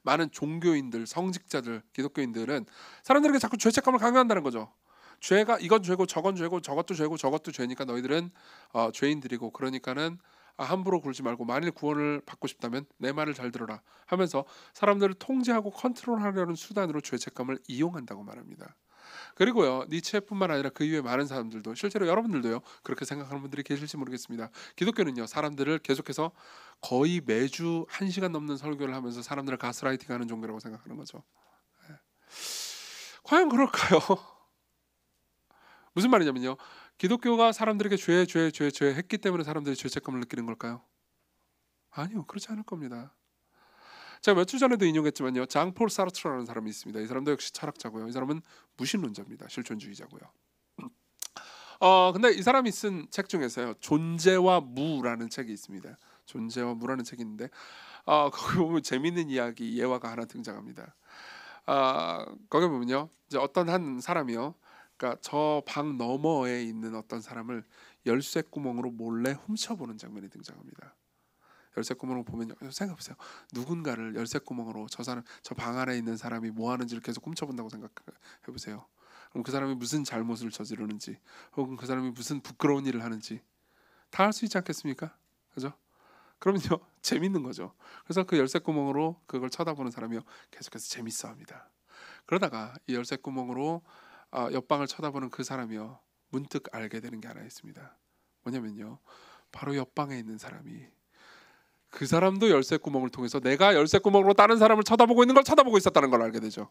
Speaker 1: 많은 종교인들, 성직자들, 기독교인들은 사람들에게 자꾸 죄책감을 강요한다는 거죠. 죄가 이건 죄고 저건 죄고 저것도 죄고 저것도 죄니까 너희들은 죄인들이고, 그러니까는 함부로 굴지 말고 만일 구원을 받고 싶다면 내 말을 잘 들어라 하면서 사람들을 통제하고 컨트롤하려는 수단으로 죄책감을 이용한다고 말합니다. 그리고요, 니체뿐만 아니라 그 이외에 많은 사람들도, 실제로 여러분들도요 그렇게 생각하는 분들이 계실지 모르겠습니다. 기독교는요, 사람들을 계속해서 거의 매주 1시간 넘는 설교를 하면서 사람들을 가스라이팅하는 종교라고 생각하는 거죠. 과연 그럴까요? 무슨 말이냐면요, 기독교가 사람들에게 죄 했기 때문에 사람들이 죄책감을 느끼는 걸까요? 아니요, 그렇지 않을 겁니다. 제가 며칠 전에도 인용했지만요, 장폴 사르트라는 사람이 있습니다. 이 사람도 역시 철학자고요. 이 사람은 무신론자입니다. 실존주의자고요. 근데 이 사람이 쓴 책 중에서요, 존재와 무라는 책이 있습니다. 존재와 무라는 책이 있는데 거기 보면 재밌는 이야기 예화가 하나 등장합니다. 거기 보면요, 이제 어떤 한 사람이요, 그러니까 저 방 너머에 있는 어떤 사람을 열쇠 구멍으로 몰래 훔쳐보는 장면이 등장합니다. 열쇠 구멍으로 보면요, 생각해보세요. 누군가를 열쇠 구멍으로 저 방 안에 있는 사람이 뭐 하는지를 계속 훔쳐본다고 생각해보세요. 그럼 그 사람이 무슨 잘못을 저지르는지, 혹은 그 사람이 무슨 부끄러운 일을 하는지 다 알 수 있지 않겠습니까? 그죠? 그러면요, 재밌는 거죠. 그래서 그 열쇠 구멍으로 그걸 쳐다보는 사람이요, 계속해서 재밌어합니다. 그러다가 이 열쇠 구멍으로 옆방을 쳐다보는 그 사람이요, 문득 알게 되는 게 하나 있습니다. 뭐냐면요, 바로 옆방에 있는 사람이, 그 사람도 열쇠 구멍을 통해서 내가 열쇠 구멍으로 다른 사람을 쳐다보고 있는 걸 쳐다보고 있었다는 걸 알게 되죠.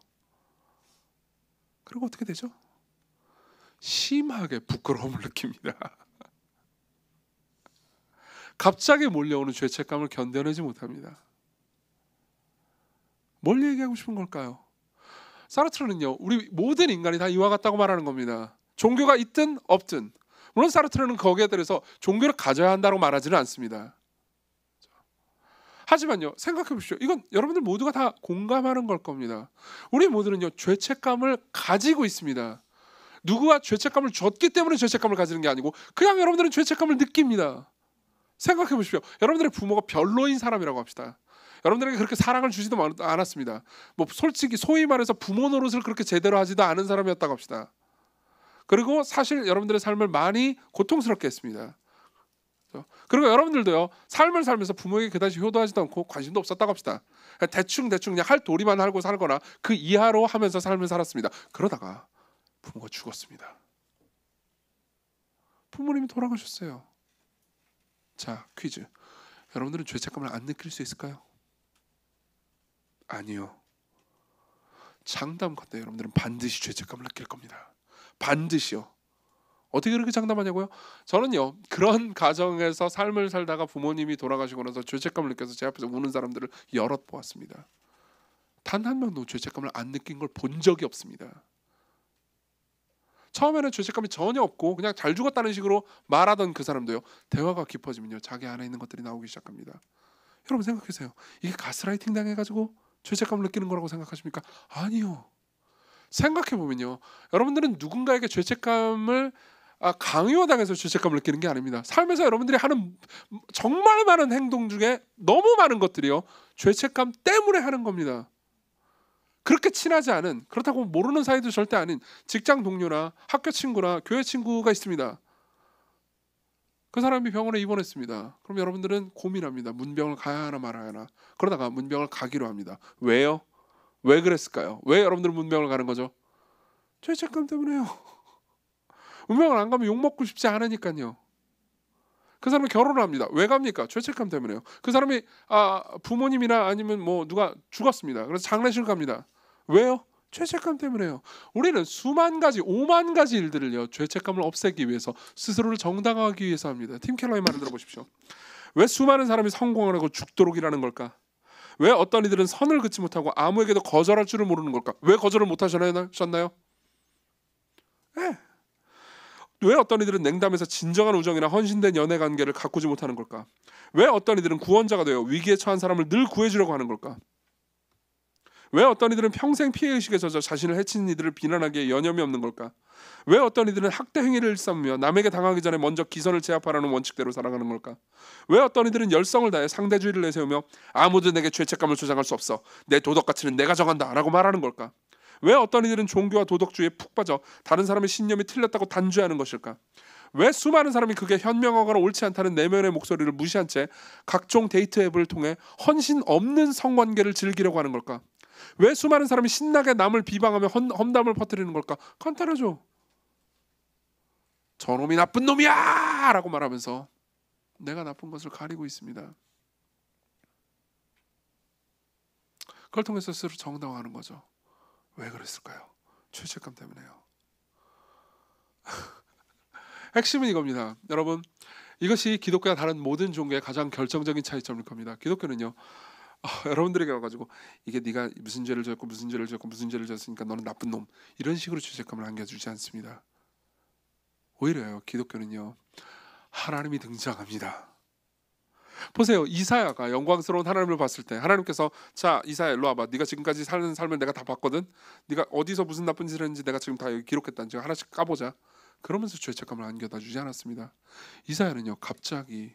Speaker 1: 그리고 어떻게 되죠? 심하게 부끄러움을 느낍니다. 갑자기 몰려오는 죄책감을 견뎌내지 못합니다. 뭘 얘기하고 싶은 걸까요? 사르트르는요, 우리 모든 인간이 다 이와 같다고 말하는 겁니다. 종교가 있든 없든. 물론 사르트르는 거기에 대해서 종교를 가져야 한다고 말하지는 않습니다. 하지만요, 생각해 보십시오. 이건 여러분들 모두가 다 공감하는 걸 겁니다. 우리 모두는요, 죄책감을 가지고 있습니다. 누구가 죄책감을 줬기 때문에 죄책감을 가지는 게 아니고 그냥 여러분들은 죄책감을 느낍니다. 생각해 보십시오. 여러분들의 부모가 별로인 사람이라고 합시다. 여러분들에게 그렇게 사랑을 주지도 않았습니다. 뭐 솔직히 소위 말해서 부모 노릇을 그렇게 제대로 하지도 않은 사람이었다고 합시다. 그리고 사실 여러분들의 삶을 많이 고통스럽게 했습니다. 그리고 여러분들도요, 삶을 살면서 부모에게 그다지 효도하지도 않고 관심도 없었다고 합시다. 대충 그냥 할 도리만 하고 살거나 그 이하로 하면서 삶을 살았습니다. 그러다가 부모가 죽었습니다. 부모님이 돌아가셨어요. 자, 퀴즈. 여러분들은 죄책감을 안 느낄 수 있을까요? 아니요. 장담컨대 여러분들은 반드시 죄책감을 느낄 겁니다. 반드시요. 어떻게 그렇게 장담하냐고요? 저는요, 그런 가정에서 삶을 살다가 부모님이 돌아가시고 나서 죄책감을 느껴서 제 앞에서 우는 사람들을 여럿 보았습니다. 단 한 명도 죄책감을 안 느낀 걸 본 적이 없습니다. 처음에는 죄책감이 전혀 없고 그냥 잘 죽었다는 식으로 말하던 그 사람도요, 대화가 깊어지면요, 자기 안에 있는 것들이 나오기 시작합니다. 여러분 생각하세요. 이게 가스라이팅 당해가지고 죄책감을 느끼는 거라고 생각하십니까? 아니요. 생각해보면요, 여러분들은 누군가에게 죄책감을 강요당해서 죄책감을 느끼는 게 아닙니다. 삶에서 여러분들이 하는 정말 많은 행동 중에 너무 많은 것들이요, 죄책감 때문에 하는 겁니다. 그렇게 친하지 않은, 그렇다고 모르는 사이도 절대 아닌 직장 동료나 학교 친구나 교회 친구가 있습니다. 그 사람이 병원에 입원했습니다. 그럼 여러분들은 고민합니다. 문병을 가야 하나 말아야 하나. 그러다가 문병을 가기로 합니다. 왜요? 왜 그랬을까요? 왜 여러분들은 문병을 가는 거죠? 죄책감 때문에요. 운명을 안 가면 욕먹고 싶지 않으니까요. 그 사람은 결혼을 합니다. 왜 갑니까? 죄책감 때문에요. 그 사람이 부모님이나 아니면 뭐 누가 죽었습니다. 그래서 장례식 갑니다. 왜요? 죄책감 때문에요. 우리는 수만 가지, 5만 가지 일들을요, 죄책감을 없애기 위해서, 스스로를 정당화하기 위해서 합니다. 팀 켈러의 말을 들어보십시오. 왜 수많은 사람이 성공을 하고 죽도록 일하는 걸까? 왜 어떤 이들은 선을 긋지 못하고 아무에게도 거절할 줄을 모르는 걸까? 왜 거절을 못 하셨나요? 네. 왜 어떤 이들은 냉담해서 진정한 우정이나 헌신된 연애 관계를 가꾸지 못하는 걸까? 왜 어떤 이들은 구원자가 되어 위기에 처한 사람을 늘 구해주려고 하는 걸까? 왜 어떤 이들은 평생 피해의식에 젖어 자신을 해친 이들을 비난하기에 여념이 없는 걸까? 왜 어떤 이들은 학대 행위를 일삼으며 남에게 당하기 전에 먼저 기선을 제압하라는 원칙대로 살아가는 걸까? 왜 어떤 이들은 열성을 다해 상대주의를 내세우며 아무도 내게 죄책감을 조장할 수 없어, 내 도덕 가치는 내가 정한다 라고 말하는 걸까? 왜 어떤 이들은 종교와 도덕주의에 푹 빠져 다른 사람의 신념이 틀렸다고 단죄하는 것일까? 왜 수많은 사람이 그게 현명하거나 옳지 않다는 내면의 목소리를 무시한 채 각종 데이트 앱을 통해 헌신 없는 성관계를 즐기려고 하는 걸까? 왜 수많은 사람이 신나게 남을 비방하며 험담을 퍼뜨리는 걸까? 간단하죠. 저놈이 나쁜 놈이야! 라고 말하면서 내가 나쁜 것을 가리고 있습니다. 그걸 통해서 스스로 정당화하는 거죠. 왜 그랬을까요? 죄책감 때문에요. 핵심은 이겁니다. 여러분, 이것이 기독교와 다른 모든 종교의 가장 결정적인 차이점일 겁니다. 기독교는요, 여러분들에게 와가지고 이게 네가 무슨 죄를 졌고 무슨 죄를 졌고 무슨 죄를 졌으니까 너는 나쁜 놈, 이런 식으로 죄책감을 안겨주지 않습니다. 오히려요, 기독교는요, 하나님이 등장합니다. 보세요, 이사야가 영광스러운 하나님을 봤을 때 하나님께서 자, 이사야 일로 와봐, 네가 지금까지 사는 삶을 내가 다 봤거든, 네가 어디서 무슨 나쁜 짓을 했는지 내가 지금 다 여기 기록했다, 지금 하나씩 까보자, 그러면서 죄책감을 안겨다 주지 않았습니다. 이사야는요, 갑자기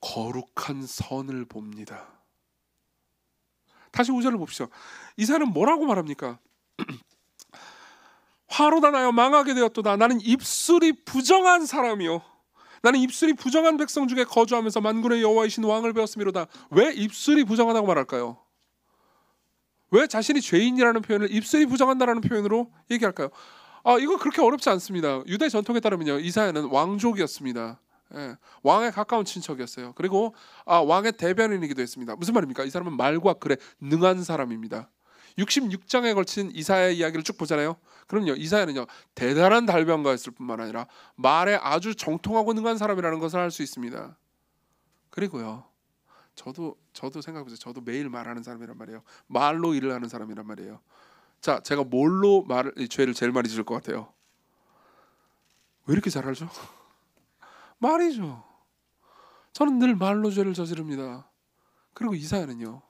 Speaker 1: 거룩한 선을 봅니다. 다시 5절을 봅시다. 이사야는 뭐라고 말합니까? 화로다 나여 망하게 되었도다. 나는 입술이 부정한 사람이요, 나는 입술이 부정한 백성 중에 거주하면서 만군의 여호와이신 왕을 배웠음이로다. 왜 입술이 부정하다고 말할까요? 왜 자신이 죄인이라는 표현을 입술이 부정한다라는 표현으로 얘기할까요? 이거 그렇게 어렵지 않습니다. 유대 전통에 따르면요, 이사야는 왕족이었습니다. 예, 왕에 가까운 친척이었어요. 그리고 왕의 대변인이기도 했습니다. 무슨 말입니까? 이 사람은 말과 글에 능한 사람입니다. 66장에 걸친 이사야의 이야기를 쭉 보잖아요. 그럼요, 이사야는요, 대단한 달변가였을 뿐만 아니라 말에 아주 정통하고 능한 사람이라는 것을 알 수 있습니다. 그리고요, 저도 생각해보세요. 저도 매일 말하는 사람이란 말이에요. 말로 일을 하는 사람이란 말이에요. 자, 제가 뭘로 죄를 제일 많이 지을 것 같아요? 왜 이렇게 잘 알죠? 말이죠. 저는 늘 말로 죄를 저지릅니다. 그리고 이사야는요,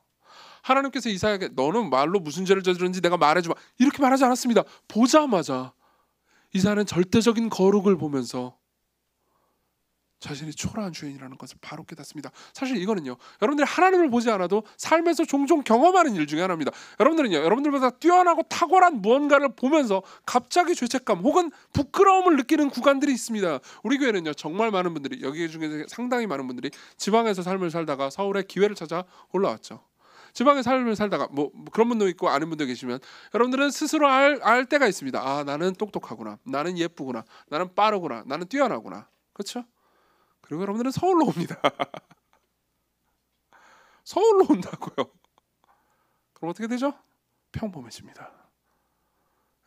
Speaker 1: 하나님께서 이사야에게 너는 말로 무슨 죄를 저지르는지 내가 말해주마, 이렇게 말하지 않았습니다. 보자마자 이사야는 절대적인 거룩을 보면서 자신이 초라한 죄인이라는 것을 바로 깨닫습니다. 사실 이거는요, 여러분들이 하나님을 보지 않아도 삶에서 종종 경험하는 일 중에 하나입니다. 여러분들은요, 여러분들보다 뛰어나고 탁월한 무언가를 보면서 갑자기 죄책감 혹은 부끄러움을 느끼는 구간들이 있습니다. 우리 교회는요, 정말 많은 분들이, 여기 중에 상당히 많은 분들이 지방에서 삶을 살다가 서울에 기회를 찾아 올라왔죠. 지방의 삶을 살다가 뭐 그런 분도 있고 아닌 분도 계시면, 여러분들은 스스로 알 때가 있습니다. 나는 똑똑하구나, 나는 예쁘구나, 나는 빠르구나, 나는 뛰어나구나. 그렇죠? 그리고 여러분들은 서울로 옵니다. 서울로 온다고요. 그럼 어떻게 되죠? 평범해집니다.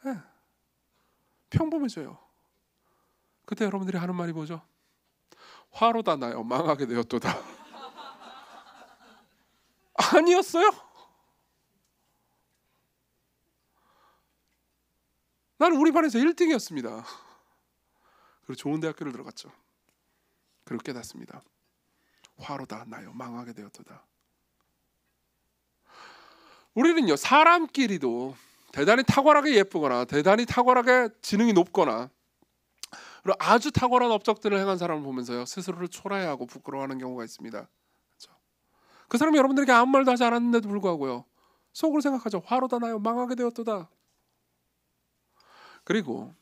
Speaker 1: 네. 평범해져요. 그때 여러분들이 하는 말이 뭐죠? 화로다 나여 망하게 되었도다. 아니었어요? 나는 우리 반에서 1등이었습니다. 그리고 좋은 대학교를 들어갔죠. 그리고 깨닫습니다. 화로다 나여 망하게 되었도다. 우리는요, 사람끼리도 대단히 탁월하게 예쁘거나 대단히 탁월하게 지능이 높거나 그리고 아주 탁월한 업적들을 행한 사람을 보면서요, 스스로를 초라해하고 부끄러워하는 경우가 있습니다. 그렇죠? 그 사람이 여러분들에게 아무 말도 하지 않았는데도 불구하고요, 속으로 생각하죠. 화로다 나여 망하게 되었도다. 그리고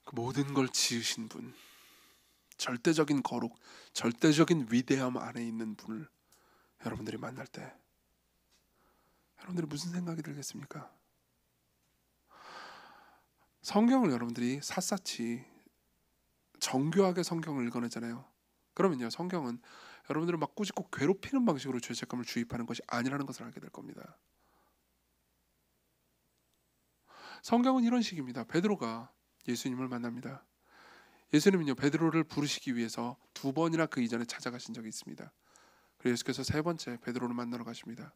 Speaker 1: 그 모든 걸 지으신 분, 절대적인 거룩, 절대적인 위대함 안에 있는 분을 여러분들이 만날 때 여러분들이 무슨 생각이 들겠습니까? 성경을 여러분들이 샅샅이 정교하게 성경을 읽어내잖아요. 그러면요, 성경은 여러분들을 막 꾸짖고 괴롭히는 방식으로 죄책감을 주입하는 것이 아니라는 것을 알게 될 겁니다. 성경은 이런 식입니다. 베드로가 예수님을 만납니다. 예수님은요, 베드로를 부르시기 위해서 2번이나 그 이전에 찾아가신 적이 있습니다. 그래서 예수께서 3번째 베드로를 만나러 가십니다.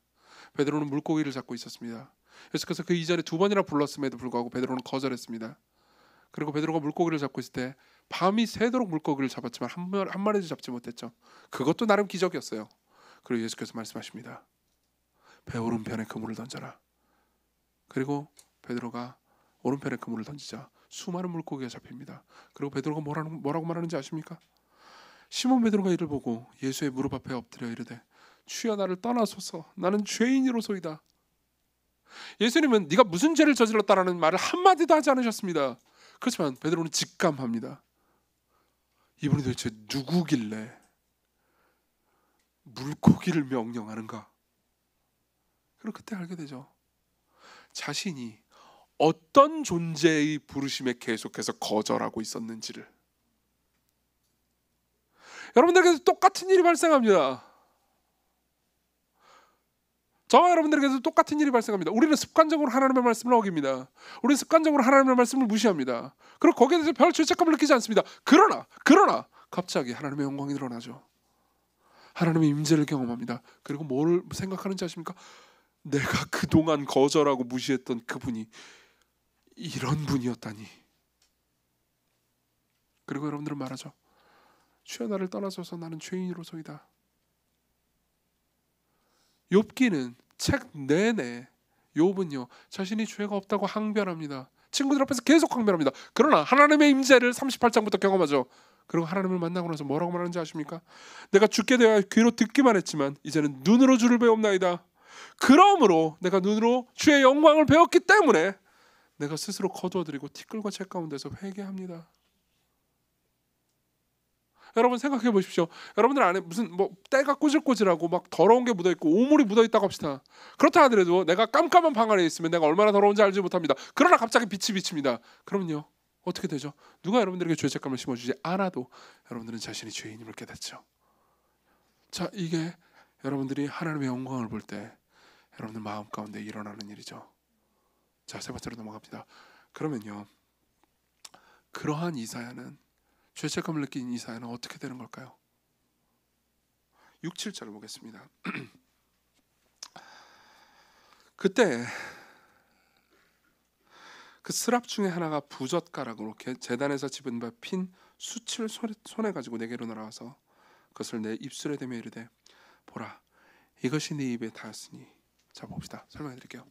Speaker 1: 베드로는 물고기를 잡고 있었습니다. 예수께서 그 이전에 2번이나 불렀음에도 불구하고 베드로는 거절했습니다. 그리고 베드로가 물고기를 잡고 있을 때 밤이 새도록 물고기를 잡았지만 한 마리도 잡지 못했죠. 그것도 나름 기적이었어요. 그리고 예수께서 말씀하십니다. 배 오른편에 그물을 던져라. 그리고 베드로가 오른편에 그물을 던지자 수많은 물고기가 잡힙니다. 그리고 베드로가 뭐라고 말하는지 아십니까? 시몬 베드로가 이를 보고 예수의 무릎 앞에 엎드려 이르되 주여 나를 떠나소서 나는 죄인이로소이다. 예수님은 네가 무슨 죄를 저질렀다라는 말을 한마디도 하지 않으셨습니다. 그렇지만 베드로는 직감합니다. 이분이 도대체 누구길래 물고기를 명령하는가? 그리고 그때 알게 되죠. 자신이 어떤 존재의 부르심에 계속해서 거절하고 있었는지를. 여러분들에게도 똑같은 일이 발생합니다. 저와 여러분들에게도 똑같은 일이 발생합니다. 우리는 습관적으로 하나님의 말씀을 어깁니다. 우리는 습관적으로 하나님의 말씀을 무시합니다. 그리고 거기에 대해서 별 죄책감을 느끼지 않습니다. 그러나 갑자기 하나님의 영광이 드러나죠. 하나님의 임재를 경험합니다. 그리고 뭘 생각하는지 아십니까? 내가 그동안 거절하고 무시했던 그분이 이런 분이었다니. 그리고 여러분들은 말하죠. 주여 나를 떠나소서 나는 죄인으로소이다. 욥기는 책 내내 욥은요 자신이 죄가 없다고 항변합니다. 친구들 앞에서 계속 항변합니다. 그러나 하나님의 임재를 38장부터 경험하죠. 그리고 하나님을 만나고 나서 뭐라고 말하는지 아십니까? 내가 죽게 되어 귀로 듣기만 했지만 이제는 눈으로 주를 배웁나이다. 그러므로 내가 눈으로 주의 영광을 배웠기 때문에 내가 스스로 거두어드리고 티끌과 재 가운데서 회개합니다. 여러분 생각해 보십시오. 여러분들 안에 무슨 때가 꼬질꼬질하고 막 더러운 게 묻어 있고 오물이 묻어 있다고 합시다. 그렇다 하더라도 내가 깜깜한 방 안에 있으면 내가 얼마나 더러운지 알지 못합니다. 그러나 갑자기 빛이 비칩니다. 그러면요 어떻게 되죠? 누가 여러분들에게 죄책감을 심어주지 않아도 여러분들은 자신이 죄인임을 깨닫죠. 자, 이게 여러분들이 하나님의 영광을 볼 때 여러분들 마음 가운데 일어나는 일이죠. 자, 3번째로 넘어갑니다. 그러면요 그러한 이사야는 죄책감을 느낀 이사야는 어떻게 되는 걸까요? 6, 7절을 보겠습니다. 그때 그 스랍 중에 하나가 부젓가락으로 제단에서 집은 바 핀 숯을 손에 가지고 내게로 날아와서 그것을 내 입술에 대며 이르되 보라 이것이 네 입에 닿았으니. 자 봅시다. 설명해 드릴게요.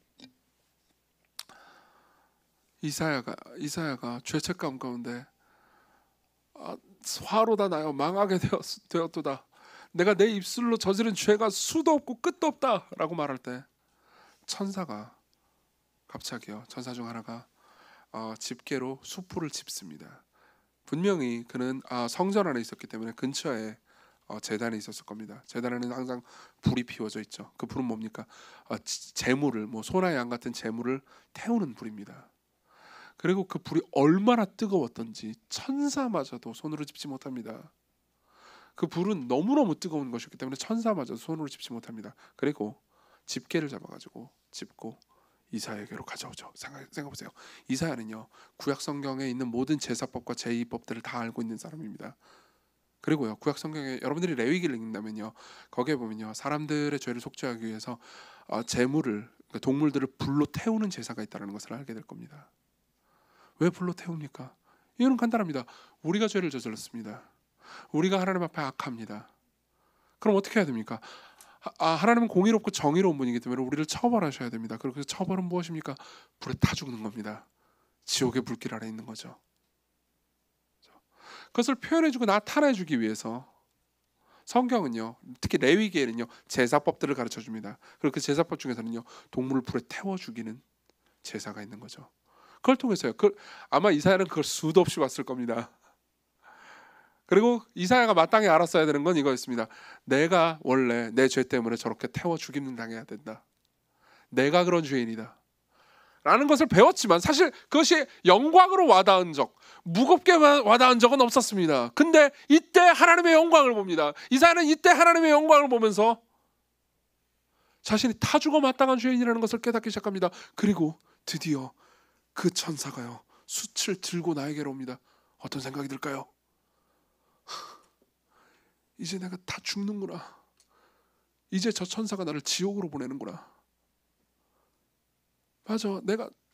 Speaker 1: 이사야가 죄책감 가운데 화로다 나여 망하게 되었도다. 내가 내 입술로 저지른 죄가 수도 없고 끝도 없다 라고 말할 때 천사가 갑자기요 천사 중 하나가 집게로 수풀을 짚습니다. 분명히 그는 성전 안에 있었기 때문에 근처에 제단에 있었을 겁니다. 제단에는 항상 불이 피워져 있죠. 그 불은 뭡니까? 재물을 소나 양 같은 재물을 태우는 불입니다. 그리고 그 불이 얼마나 뜨거웠던지 천사마저도 손으로 짚지 못합니다. 그 불은 너무너무 뜨거운 것이기 때문에 천사마저도 손으로 짚지 못합니다. 그리고 집게를 잡아가지고 짚고 이사야에게로 가져오죠. 생각해보세요. 이사야는요 구약 성경에 있는 모든 제사법과 제의법들을 다 알고 있는 사람입니다. 그리고요 구약 성경에 여러분들이 레위기를 읽는다면요 거기에 보면요 사람들의 죄를 속죄하기 위해서 재물을 동물들을 불로 태우는 제사가 있다는 것을 알게 될 겁니다. 왜 불로 태웁니까? 이유는 간단합니다. 우리가 죄를 저질렀습니다. 우리가 하나님 앞에 악합니다. 그럼 어떻게 해야 됩니까? 하나님은 공의롭고 정의로운 분이기 때문에 우리를 처벌하셔야 됩니다. 그리고 그 처벌은 무엇입니까? 불에 타 죽는 겁니다. 지옥의 불길 아래 있는 거죠. 그것을 표현해주고 나타내주기 위해서 성경은요 특히 레위기에는요 제사법들을 가르쳐줍니다. 그리고 그 제사법 중에서는요 동물을 불에 태워 죽이는 제사가 있는 거죠. 그걸 통해서요 아마 이사야는 그걸 수도 없이 봤을 겁니다. 그리고 이사야가 마땅히 알았어야 되는 건 이거였습니다. 내가 원래 내 죄 때문에 저렇게 태워 죽임을 당해야 된다. 내가 그런 죄인이다. 라는 것을 배웠지만 사실 그것이 영광으로 와닿은 적, 무겁게 와닿은 적은 없었습니다. 근데 이때 하나님의 영광을 봅니다. 이사야는 이때 하나님의 영광을 보면서 자신이 타 죽어 마땅한 죄인이라는 것을 깨닫기 시작합니다. 그리고 드디어 그 천사가요, 숯을 들고 나에게로 옵니다. 어떤 생각이 들까요? 이제 내가 다 죽는구나. 이제 저 천사가 나를 지옥으로 보내는구나. 맞아,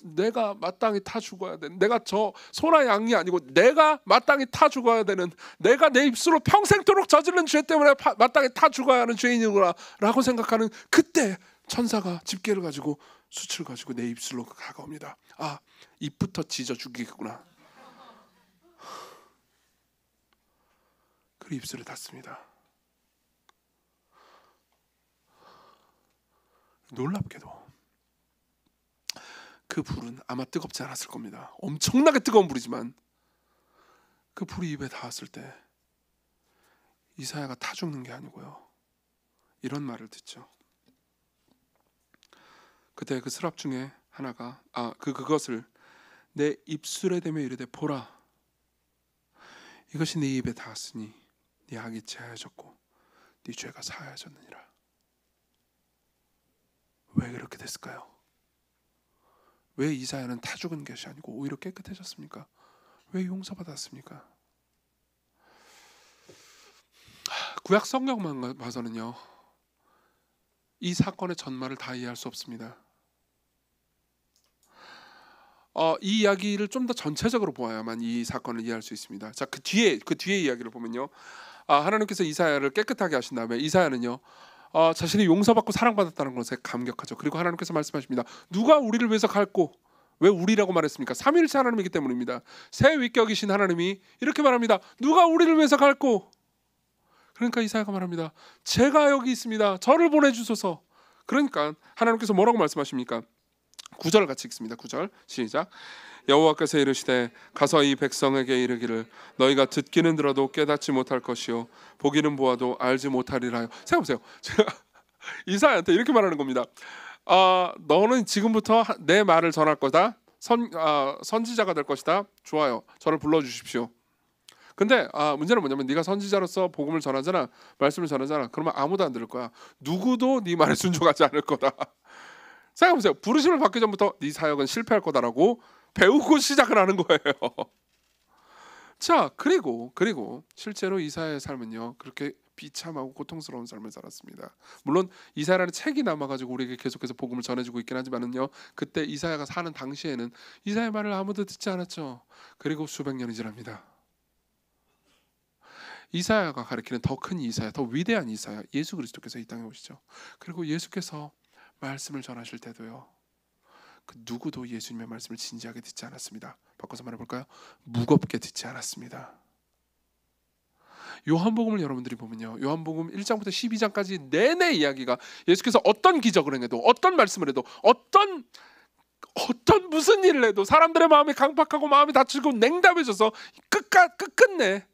Speaker 1: 내가 마땅히 타 죽어야 돼. 내가 저 소나 양이 아니고 내가 마땅히 타 죽어야 되는, 내가 내 입술로 평생토록 저지른 죄 때문에 마땅히 타 죽어야 하는 죄인이구나 라고 생각하는 그때 천사가 집게를 가지고 숯을 가지고 내 입술로 다가옵니다. 아, 입부터 찢어 죽이겠구나. 그리고 입술을 닫습니다. 놀랍게도 그 불은 아마 뜨겁지 않았을 겁니다. 엄청나게 뜨거운 불이지만 그 불이 입에 닿았을 때 이사야가 타 죽는 게 아니고요, 이런 말을 듣죠. 그때 그 스랍 중에 하나가 그것을 내 입술에 대며 이르되 보라, 이것이 네 입에 닿았으니 네 악이 제하여졌고 네 죄가 사하여졌느니라. 왜 그렇게 됐을까요? 왜 이사야는 타 죽은 것이 아니고 오히려 깨끗해졌습니까? 왜 용서받았습니까? 구약 성경만 봐서는요, 이 사건의 전말을 다 이해할 수 없습니다. 이 이야기를 좀 더 전체적으로 보아야만 이 사건을 이해할 수 있습니다. 자, 그 뒤에 이야기를 보면요, 하나님께서 이사야를 깨끗하게 하신 다음에 이사야는요, 자신이 용서받고 사랑받았다는 것에 감격하죠. 그리고 하나님께서 말씀하십니다. 누가 우리를 위해서 갈고, 왜 우리라고 말했습니까? 삼위일체 하나님이기 때문입니다. 새 위격이신 하나님이 이렇게 말합니다. 누가 우리를 위해서 갈고? 그러니까 이사야가 말합니다. 제가 여기 있습니다. 저를 보내주소서. 그러니까 하나님께서 뭐라고 말씀하십니까? 9절 같이 읽습니다. 9절 시작. 여호와께서 이르시되 가서 이 백성에게 이르기를 너희가 듣기는 들어도 깨닫지 못할 것이요 보기는 보아도 알지 못하리라 하여. 생각해보세요. 제가 이사야한테 이렇게 말하는 겁니다. 너는 지금부터 내 말을 전할 거다. 선지자가 될 것이다. 좋아요. 저를 불러주십시오. 근데 문제는 뭐냐면 네가 선지자로서 복음을 전하잖아, 말씀을 전하잖아. 그러면 아무도 안 들을 거야. 누구도 네 말에 순종하지 않을 거다. 생각해보세요. 부르심을 받기 전부터 네 사역은 실패할 거다라고 배우고 시작을 하는 거예요. 자, 그리고 실제로 이사야의 삶은요, 그렇게 비참하고 고통스러운 삶을 살았습니다. 물론 이사야라는 책이 남아가지고 우리에게 계속해서 복음을 전해주고 있긴 하지만은요, 그때 이사야가 사는 당시에는 이사야의 말을 아무도 듣지 않았죠. 그리고 수백 년이 지납니다. 이사야가 가리키는 더 큰 이사야, 더 위대한 이사야, 예수 그리스도께서 이 땅에 오시죠. 그리고 예수께서 말씀을 전하실 때도요, 그 누구도 예수님의 말씀을 진지하게 듣지 않았습니다. 바꿔서 말해볼까요? 무겁게 듣지 않았습니다. 요한복음을 여러분들이 보면요, 요한복음 1장부터 12장까지 내내 이야기가 예수께서 어떤 기적을 행해도, 어떤 말씀을 해도, 어떤 무슨 일을 해도 사람들의 마음이 강팍하고 마음이 다치고 냉담해져서 끝끝내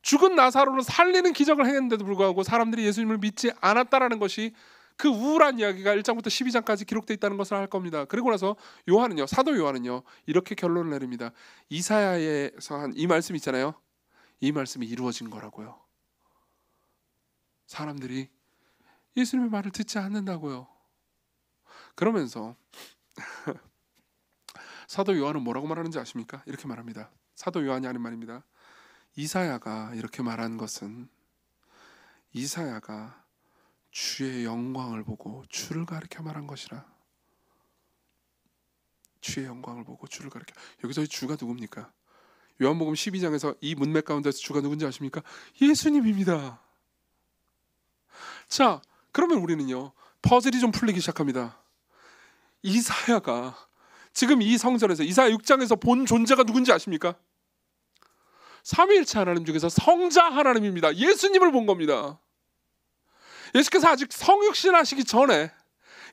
Speaker 1: 죽은 나사로를 살리는 기적을 행했는데도 불구하고 사람들이 예수님을 믿지 않았다라는 것이, 그 우울한 이야기가 1장부터 12장까지 기록되어 있다는 것을 알 겁니다. 그리고 나서 요한은요, 사도 요한은요, 이렇게 결론을 내립니다. 이사야에서 한 이 말씀 있잖아요, 이 말씀이 이루어진 거라고요. 사람들이 예수님의 말을 듣지 않는다고요. 그러면서 사도 요한은 뭐라고 말하는지 아십니까? 이렇게 말합니다. 사도 요한이 하는 말입니다. 이사야가 이렇게 말한 것은 이사야가 주의 영광을 보고 주를 가리켜 말한 것이라. 주의 영광을 보고 주를 가리켜. 여기서 주가 누굽니까? 요한복음 12장에서 이 문맥 가운데서 주가 누군지 아십니까? 예수님입니다. 자, 그러면 우리는요, 퍼즐이 좀 풀리기 시작합니다. 이사야가 지금 이 성전에서, 이사야 6장에서 본 존재가 누군지 아십니까? 삼위일체 하나님 중에서 성자 하나님입니다. 예수님을 본 겁니다. 예수께서 아직 성육신 하시기 전에,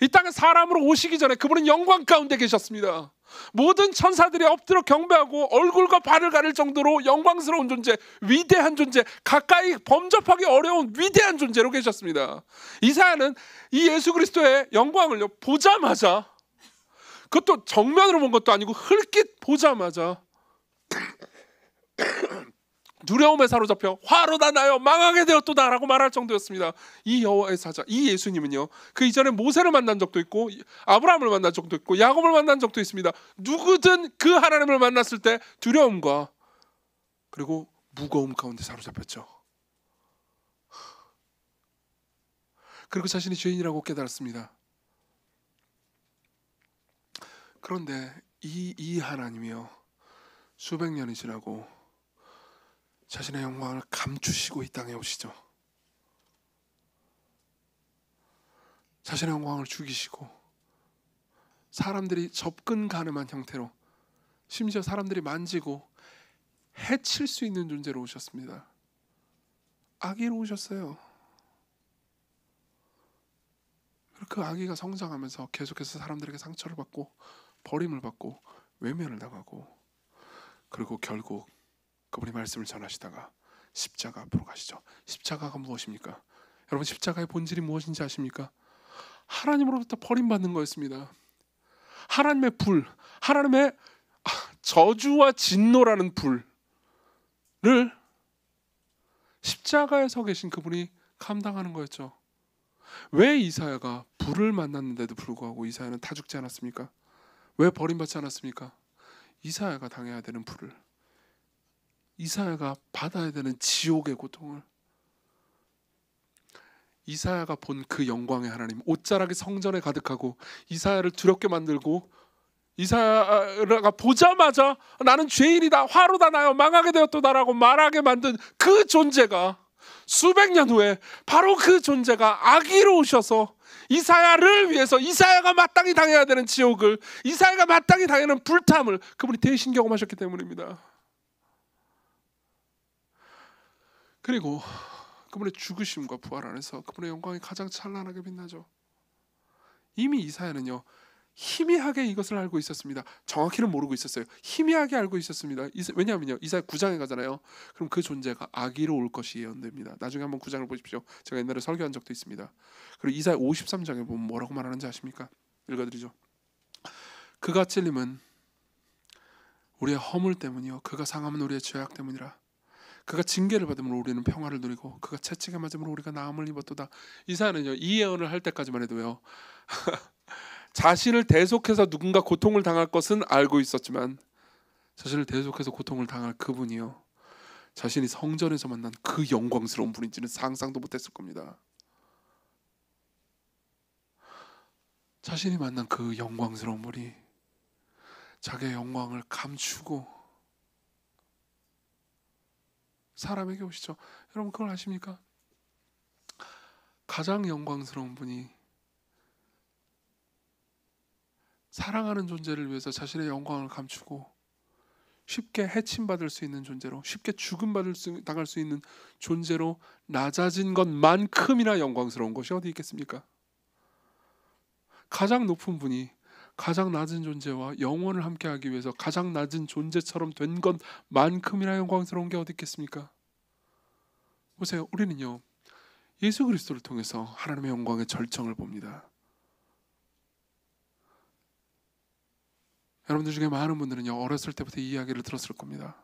Speaker 1: 이 땅에 사람으로 오시기 전에 그분은 영광 가운데 계셨습니다. 모든 천사들이 엎드려 경배하고 얼굴과 발을 가릴 정도로 영광스러운 존재, 위대한 존재, 가까이 범접하기 어려운 위대한 존재로 계셨습니다. 이사야는 이 예수 그리스도의 영광을요, 보자마자 그것도 정면으로 본 것도 아니고 흘낏 보자마자 두려움에 사로잡혀 화로다 나여 망하게 되었도다라고 말할 정도였습니다. 이 여호와의 사자, 이 예수님은요, 그 이전에 모세를 만난 적도 있고 아브라함을 만난 적도 있고 야곱을 만난 적도 있습니다. 누구든 그 하나님을 만났을 때 두려움과 그리고 무거움 가운데 사로잡혔죠. 그리고 자신이 죄인이라고 깨달았습니다. 그런데 이 하나님이요, 수백 년이 지나고 자신의 영광을 감추시고 이 땅에 오시죠. 자신의 영광을 죽이시고 사람들이 접근 가능한 형태로, 심지어 사람들이 만지고 해칠 수 있는 존재로 오셨습니다. 아기로 오셨어요. 그 아기가 성장하면서 계속해서 사람들에게 상처를 받고 버림을 받고 외면을 당하고, 그리고 결국 그분이 말씀을 전하시다가 십자가 앞으로 가시죠. 십자가가 무엇입니까? 여러분, 십자가의 본질이 무엇인지 아십니까? 하나님으로부터 버림받는 거였습니다. 하나님의 불, 하나님의 저주와 진노라는 불을 십자가에 서 계신 그분이 감당하는 거였죠. 왜 이사야가 불을 만났는데도 불구하고 이사야는 다 죽지 않았습니까? 왜 버림받지 않았습니까? 이사야가 당해야 되는 불을, 이사야가 받아야 되는 지옥의 고통을, 이사야가 본 그 영광의 하나님, 옷자락이 성전에 가득하고 이사야를 두렵게 만들고 이사야가 보자마자 나는 죄인이다, 화로다 나여 망하게 되었도다라고 말하게 만든 그 존재가 수백 년 후에 바로 그 존재가 아기로 오셔서 이사야를 위해서, 이사야가 마땅히 당해야 되는 지옥을, 이사야가 마땅히 당하는 불탐을 그분이 대신 경험하셨기 때문입니다. 그리고 그분의 죽으심과 부활 안에서 그분의 영광이 가장 찬란하게 빛나죠. 이미 이사야는요, 희미하게 이것을 알고 있었습니다. 정확히는 모르고 있었어요. 희미하게 알고 있었습니다. 왜냐하면요, 이사야 9장에 가잖아요. 그럼 그 존재가 아기로 올 것이 예언됩니다. 나중에 한번 9장을 보십시오. 제가 옛날에 설교한 적도 있습니다. 그리고 이사야 53장에 보면 뭐라고 말하는지 아십니까? 읽어드리죠. 그가 찔림은 우리의 허물 때문이요, 그가 상함은 우리의 죄악 때문이라. 그가 징계를 받음으로 우리는 평화를 누리고 그가 채찍에 맞음으로 우리가 나음을 입었도다. 이사야는요, 이 예언을 할 때까지만 해도요 자신을 대속해서 누군가 고통을 당할 것은 알고 있었지만, 자신을 대속해서 고통을 당할 그분이요, 자신이 성전에서 만난 그 영광스러운 분인지는 상상도 못했을 겁니다. 자신이 만난 그 영광스러운 분이 자기의 영광을 감추고 사람에게 오시죠. 여러분, 그걸 아십니까? 가장 영광스러운 분이 사랑하는 존재를 위해서 자신의 영광을 감추고 쉽게 해침받을 수 있는 존재로, 쉽게 당할 수 있는 존재로 낮아진 것만큼이나 영광스러운 것이 어디 있겠습니까? 가장 높은 분이 가장 낮은 존재와 영원을 함께하기 위해서 가장 낮은 존재처럼 된 것만큼이나 영광스러운 게 어디 있겠습니까? 보세요, 우리는요, 예수 그리스도를 통해서 하나님의 영광의 절정을 봅니다. 여러분들 중에 많은 분들은요, 어렸을 때부터 이 이야기를 들었을 겁니다.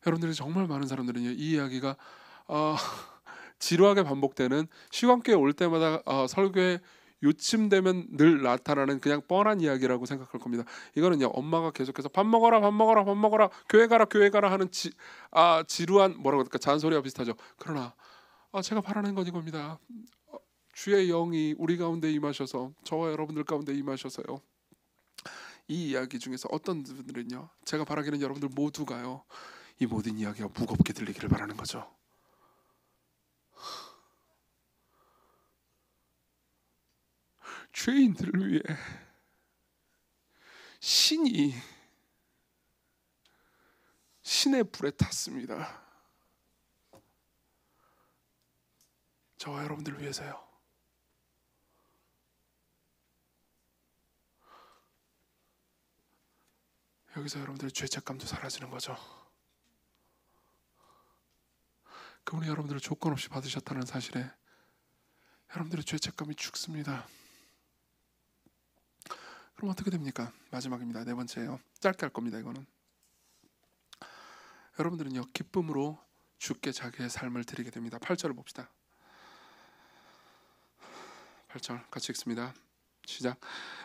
Speaker 1: 여러분들이 정말 많은 사람들은요, 이 이야기가 지루하게 반복되는, 시간교회 올 때마다 설교에 요침되면 늘 나타나는 그냥 뻔한 이야기라고 생각할 겁니다. 이거는요, 엄마가 계속해서 밥 먹어라, 밥 먹어라, 밥 먹어라, 교회 가라, 교회 가라 하는 지루한, 뭐라고 할까, 잔소리와 비슷하죠. 그러나 제가 바라는 건 이겁니다. 주의 영이 우리 가운데 임하셔서, 저와 여러분들 가운데 임하셔서요, 이 이야기 중에서 어떤 분들은요, 제가 바라기는 여러분들 모두가요, 이 모든 이야기가 무겁게 들리기를 바라는 거죠. 죄인들을 위해 신이 신의 불에 탔습니다. 저와 여러분들을 위해서요. 여기서 여러분들의 죄책감도 사라지는 거죠. 그분이 여러분들을 조건 없이 받으셨다는 사실에 여러분들의 죄책감이 죽습니다. 그럼 어떻게 됩니까? 마지막입니다. 네 번째예요. 짧게 할 겁니다. 이거는 여러분들은요 기쁨으로 주께 자기의 삶을 드리게 됩니다. 8절을 봅시다. 8절 같이 읽습니다. 시작.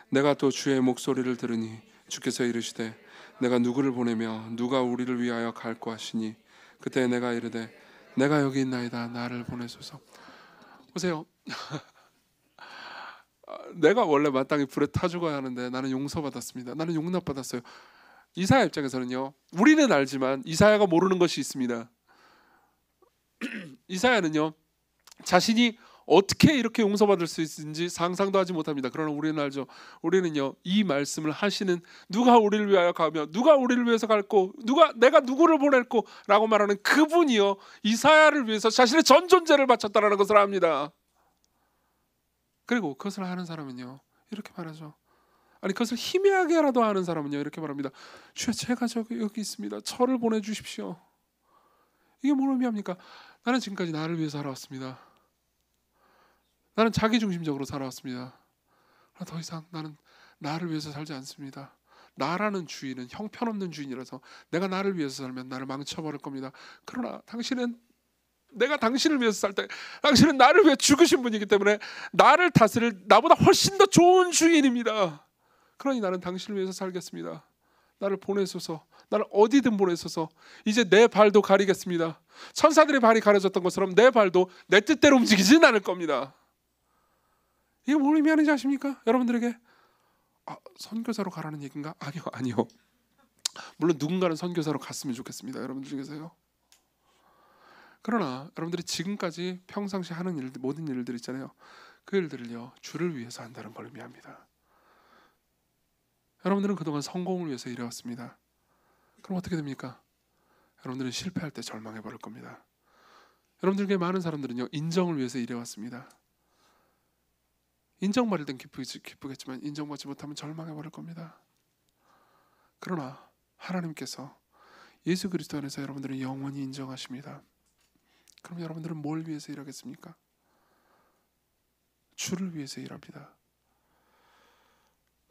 Speaker 1: 내가 또 주의 목소리를 들으니 주께서 이르시되 내가 누구를 보내며 누가 우리를 위하여 갈고 하시니 그때 내가 이르되 내가 여기 있나이다 나를 보내소서. 보세요. 내가 원래 마땅히 불에 타 죽어야 하는데 나는 용서받았습니다. 나는 용납받았어요. 이사야 입장에서는요 우리는 알지만 이사야가 모르는 것이 있습니다. 이사야는요 자신이 어떻게 이렇게 용서받을 수 있는지 상상도 하지 못합니다. 그러나 우리는 알죠. 우리는요 이 말씀을 하시는 누가 우리를 위하여 가며 누가 우리를 위해서 갈고 누가 내가 누구를 보낼고 라고 말하는 그분이요 이사야를 위해서 자신의 전 존재를 바쳤다라는 것을 압니다. 그리고 그것을 아는 사람은요 이렇게 말하죠. 아니 그것을 희미하게라도 아는 사람은요 이렇게 말합니다. 주여 제가 여기 있습니다. 저를 보내주십시오. 이게 뭘 의미합니까? 나는 지금까지 나를 위해서 살아왔습니다. 나는 자기중심적으로 살아왔습니다. 그러나 더 이상 나는 나를 위해서 살지 않습니다. 나라는 주인은 형편없는 주인이라서 내가 나를 위해서 살면 나를 망쳐버릴 겁니다. 그러나 당신은 내가 당신을 위해서 살 때 당신은 나를 위해 죽으신 분이기 때문에 나를 다스릴 나보다 훨씬 더 좋은 주인입니다. 그러니 나는 당신을 위해서 살겠습니다. 나를 보내소서. 나를 어디든 보내소서. 이제 내 발도 가리겠습니다. 천사들의 발이 가려졌던 것처럼 내 발도 내 뜻대로 움직이지는 않을 겁니다. 이게 뭘 의미하는지 아십니까? 여러분들에게 선교사로 가라는 얘기인가? 아니요. 물론 누군가는 선교사로 갔으면 좋겠습니다. 여러분들 중에서요. 그러나 여러분들이 지금까지 평상시 하는 일들, 모든 일들 있잖아요. 그 일들을요 주를 위해서 한다는 걸 의미합니다. 여러분들은 그동안 성공을 위해서 일해왔습니다. 그럼 어떻게 됩니까? 여러분들은 실패할 때 절망해버릴 겁니다. 여러분들에게 많은 사람들은요 인정을 위해서 일해왔습니다. 인정받을 땐 기쁘겠지만 인정받지 못하면 절망해버릴 겁니다. 그러나 하나님께서 예수 그리스도 안에서 여러분들은 영원히 인정하십니다. 그럼 여러분들은 뭘 위해서 일하겠습니까? 주를 위해서 일합니다.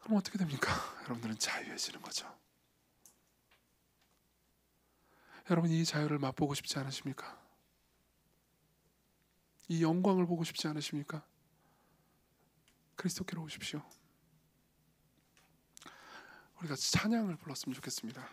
Speaker 1: 그럼 어떻게 됩니까? 여러분들은 자유해지는 거죠. 여러분 이 자유를 맛보고 싶지 않으십니까? 이 영광을 보고 싶지 않으십니까? 그리스도께로 오십시오. 우리가 찬양을 불렀으면 좋겠습니다.